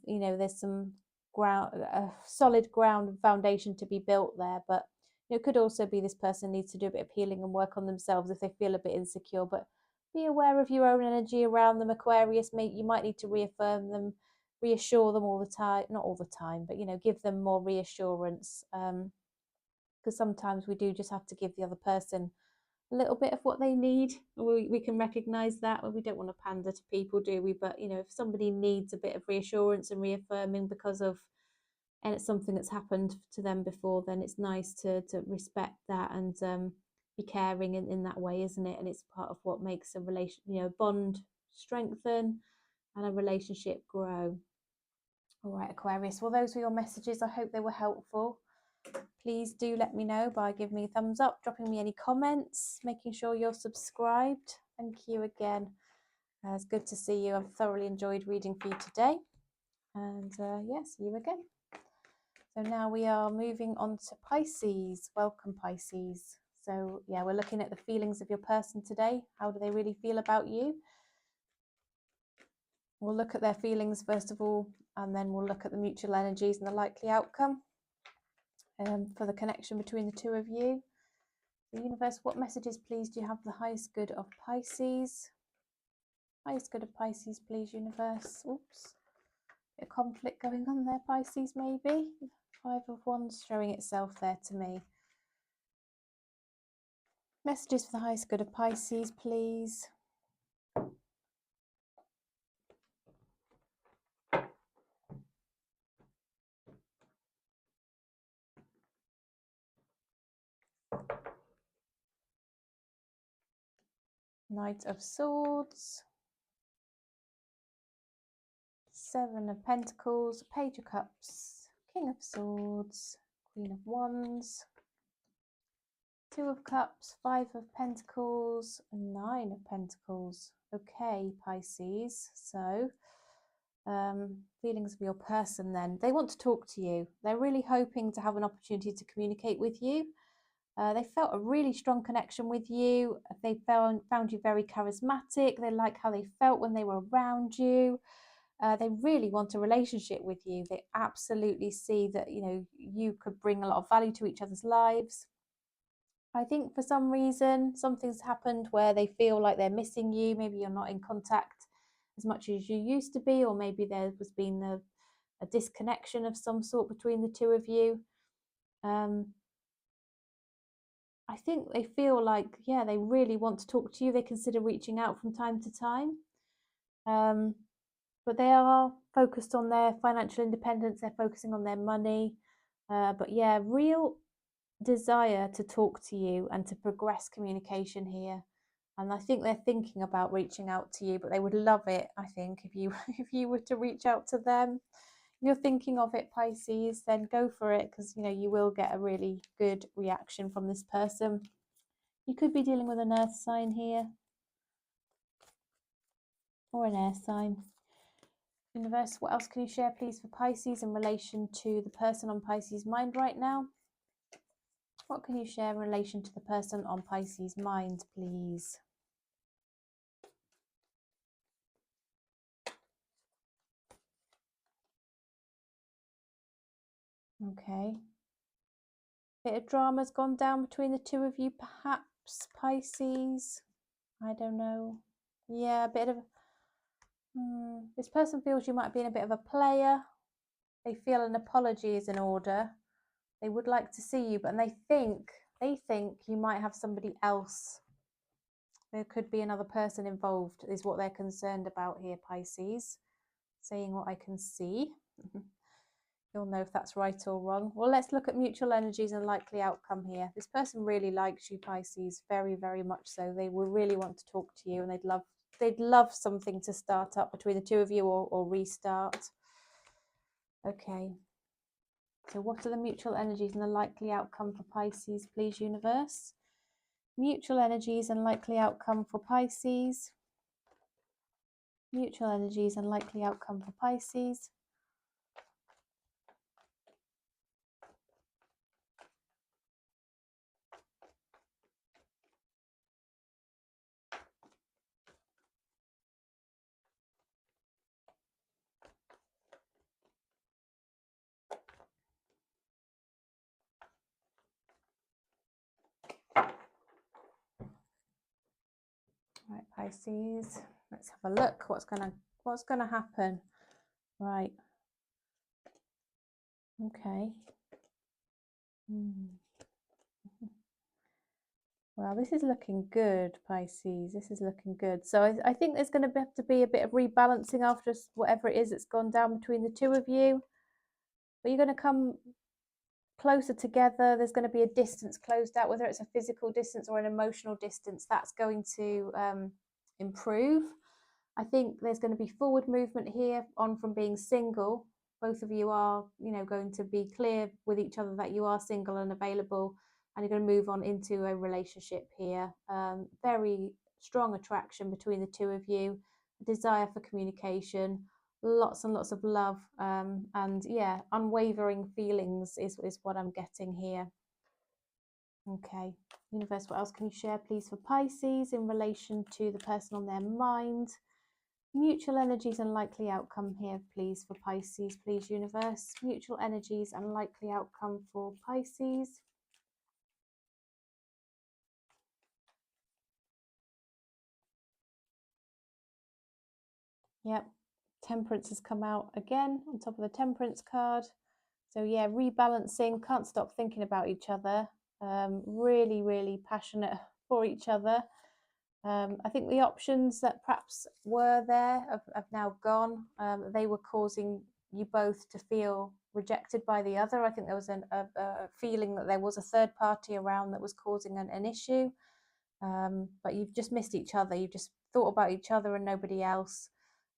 ground, a solid ground and foundation to be built there. But it could also be this person needs to do a bit of healing and work on themselves if they feel a bit insecure. But be aware of your own energy around them, Aquarius. You might need to reaffirm them, reassure them all the time, not all the time, but give them more reassurance, because sometimes we do just have to give the other person a little bit of what they need. We can recognize that. Well, we don't want to pander to people, do we? But if somebody needs a bit of reassurance and reaffirming because of it's something that's happened to them before, then it's nice to respect that and be caring in that way, isn't it? And it's part of what makes a relation, bond strengthen and a relationship grow. All right, Aquarius, well, those were your messages. I hope they were helpful. Please do let me know by giving me a thumbs up, dropping me any comments, making sure you're subscribed. Thank you again. It's good to see you. I've thoroughly enjoyed reading for you today. And yeah, see you again. So now we are moving on to Pisces. Welcome, Pisces. So yeah, we're looking at the feelings of your person today. How do they really feel about you? We'll look at their feelings first of all, and then we'll look at the mutual energies and the likely outcome. For the connection between the two of you. The universe, what messages, please, do you have the highest good of Pisces? Highest good of Pisces, please, universe. Oops. Bit of conflict going on there, Pisces, maybe. Five of Wands showing itself there to me. Messages for the highest good of Pisces, please. Knight of Swords. Seven of Pentacles. Page of Cups. King of Swords. Queen of Wands. Two of Cups. Five of Pentacles. Nine of Pentacles. Okay, Pisces. So, feelings of your person then. They want to talk to you. They're really hoping to have an opportunity to communicate with you. They felt a really strong connection with you. They found you very charismatic. They like how they felt when they were around you. They really want a relationship with you. They absolutely see that, you know, you could bring a lot of value to each other's lives. I think for some reason, something's happened where they feel like they're missing you. Maybe you're not in contact as much as you used to be, or maybe there has been a disconnection of some sort between the two of you. I think they feel like, yeah, they really want to talk to you. They consider reaching out from time to time. But they are focused on their financial independence. They're focusing on their money. But yeah, real desire to talk to you and to progress communication here. And I think they're thinking about reaching out to you, but they would love it, I think, if you if you were to reach out to them. If you're thinking of it, Pisces, then go for it, because you know you will get a really good reaction from this person. You could be dealing with an earth sign here, or an air sign. Universe, what else can you share, please, for Pisces in relation to the person on Pisces' mind right now? What can you share in relation to the person on Pisces' mind, please? Okay. Bit of drama's gone down between the two of you, perhaps, Pisces. I don't know. Yeah, a bit of... This person feels you might be in a bit of a player. They feel an apology is in order. They would like to see you, but they think you might have somebody else. There could be another person involved, is what they're concerned about here, Pisces. Saying what I can see. You'll know if that's right or wrong. Well, let's look at mutual energies and likely outcome here. This person really likes you, Pisces, very, very much so. They will really want to talk to you, and they'd love something to start up between the two of you, or restart. Okay. So what are the mutual energies and the likely outcome for Pisces, please, universe? Mutual energies and likely outcome for Pisces. Mutual energies and likely outcome for Pisces. Right, Pisces. Let's have a look. What's gonna happen? Right. Okay. Well, this is looking good, Pisces. This is looking good. So I think there's going to have to be a bit of rebalancing after whatever it is that's gone down between the two of you. But you're going to come closer together. There's going to be a distance closed out, whether it's a physical distance or an emotional distance. That's going to improve. I think there's going to be forward movement here on from being single. Both of you are, you know, going to be clear with each other that you are single and available, and you're going to move on into a relationship here. Very strong attraction between the two of you, a desire for communication, lots and lots of love, and yeah, unwavering feelings is what I'm getting here. Okay, universe, what else can you share, please, for Pisces in relation to the person on their mind? Mutual energies and likely outcome here, please, for Pisces, please, universe. Mutual energies and likely outcome for Pisces. Yep. Temperance has come out again on top of the Temperance card. So yeah, rebalancing, can't stop thinking about each other. Really, really passionate for each other. I think the options that perhaps were there have now gone. They were causing you both to feel rejected by the other. I think there was a feeling that there was a third party around that was causing an issue. But you've just missed each other. You've just thought about each other and nobody else.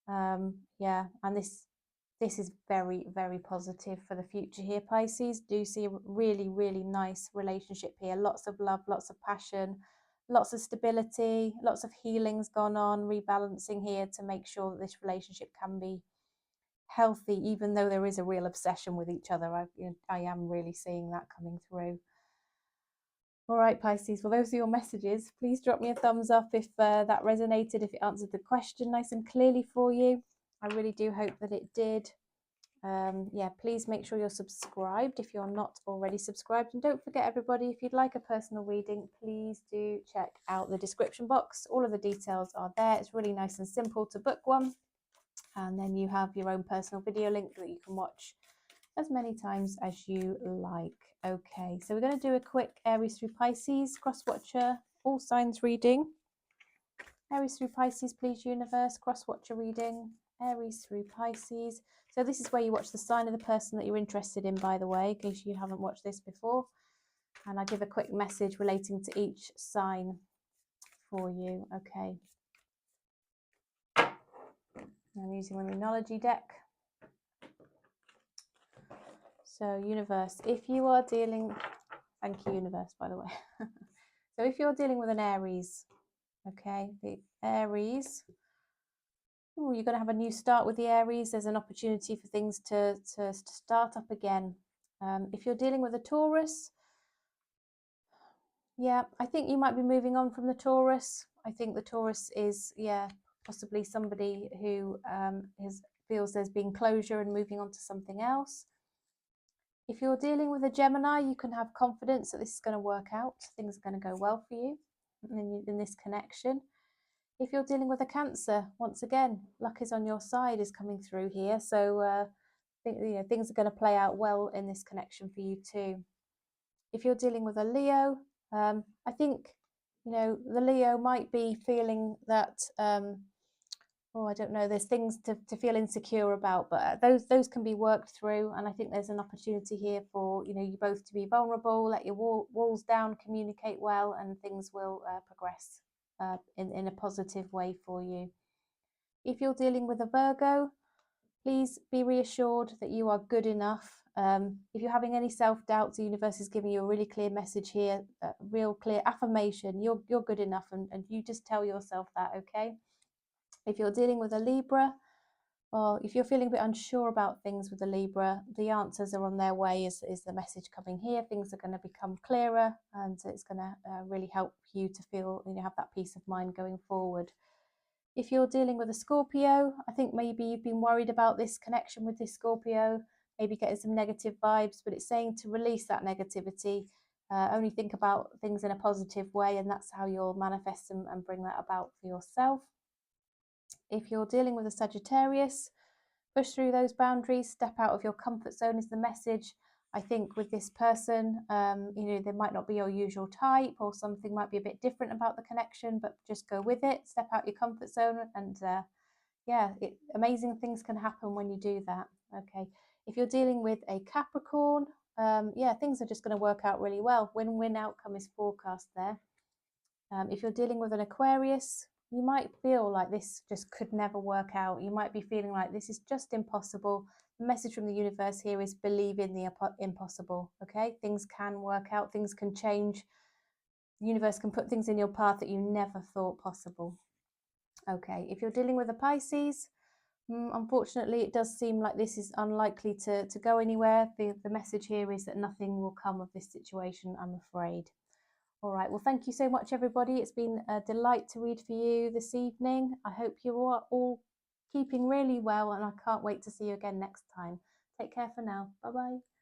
Yeah, and this is very, very positive for the future here, Pisces. Do see a really, really nice relationship here. Lots of love, lots of passion, lots of stability, lots of healings gone on, rebalancing here to make sure that this relationship can be healthy, even though there is a real obsession with each other. I am really seeing that coming through. All right, Pisces, well, those are your messages. Please drop me a thumbs up if that resonated, if it answered the question nice and clearly for you. I really do hope that it did. Yeah, please make sure you're subscribed if you're not already subscribed. And don't forget, everybody, if you'd like a personal reading, please do check out the description box. All of the details are there. It's really nice and simple to book one. And then you have your own personal video link that you can watch as many times as you like. Okay, so we're going to do a quick Aries through Pisces cross-watcher all signs reading. Aries through Pisces, please, universe. Cross-watcher reading. Aries through Pisces. So this is where you watch the sign of the person that you're interested in, by the way, in case you haven't watched this before. And I give a quick message relating to each sign for you. Okay. I'm using the Numerology deck. So, universe, if you are dealing... Thank you, universe, by the way. So if you're dealing with an Aries, okay, the Aries... Ooh, you're going to have a new start with the Aries. There's an opportunity for things to start up again. If you're dealing with a Taurus, yeah, I think you might be moving on from the Taurus. I think the Taurus is, yeah, possibly somebody who feels there's been closure and moving on to something else. If you're dealing with a Gemini, you can have confidence that this is going to work out. Things are going to go well for you in this connection. If you're dealing with a Cancer, once again, luck is on your side is coming through here. So I think things are going to play out well in this connection for you too. If you're dealing with a Leo, I think the Leo might be feeling that I don't know, there's things to feel insecure about, but those can be worked through, and I think there's an opportunity here for you both to be vulnerable, let your walls down, communicate well, and things will progress in a positive way for you. If you're dealing with a Virgo, please be reassured that you are good enough. If you're having any self-doubts, the universe is giving you a really clear message here, a real clear affirmation. You're good enough, and you just tell yourself that, okay? If you're dealing with a Libra, or if you're feeling a bit unsure about things with a Libra, the answers are on their way is the message coming here. Things are going to become clearer, and it's going to really help you to feel, have that peace of mind going forward. If you're dealing with a Scorpio, I think maybe you've been worried about this connection with this Scorpio, maybe getting some negative vibes, but it's saying to release that negativity, only think about things in a positive way, and that's how you'll manifest and bring that about for yourself. If you're dealing with a Sagittarius, push through those boundaries, step out of your comfort zone is the message. I think with this person, they might not be your usual type, or something might be a bit different about the connection, but just go with it, step out your comfort zone, and amazing things can happen when you do that. Okay, if you're dealing with a Capricorn, things are just going to work out really well. Win-win outcome is forecast there. If you're dealing with an Aquarius, you might feel like this just could never work out. You might be feeling like this is just impossible. The message from the universe here is believe in the impossible, okay? Things can work out, things can change. The universe can put things in your path that you never thought possible. Okay, if you're dealing with a Pisces, unfortunately, it does seem like this is unlikely to go anywhere. The message here is that nothing will come of this situation, I'm afraid. All right, well, thank you so much, everybody. It's been a delight to read for you this evening. I hope you are all keeping really well, and I can't wait to see you again next time. Take care for now. Bye-bye.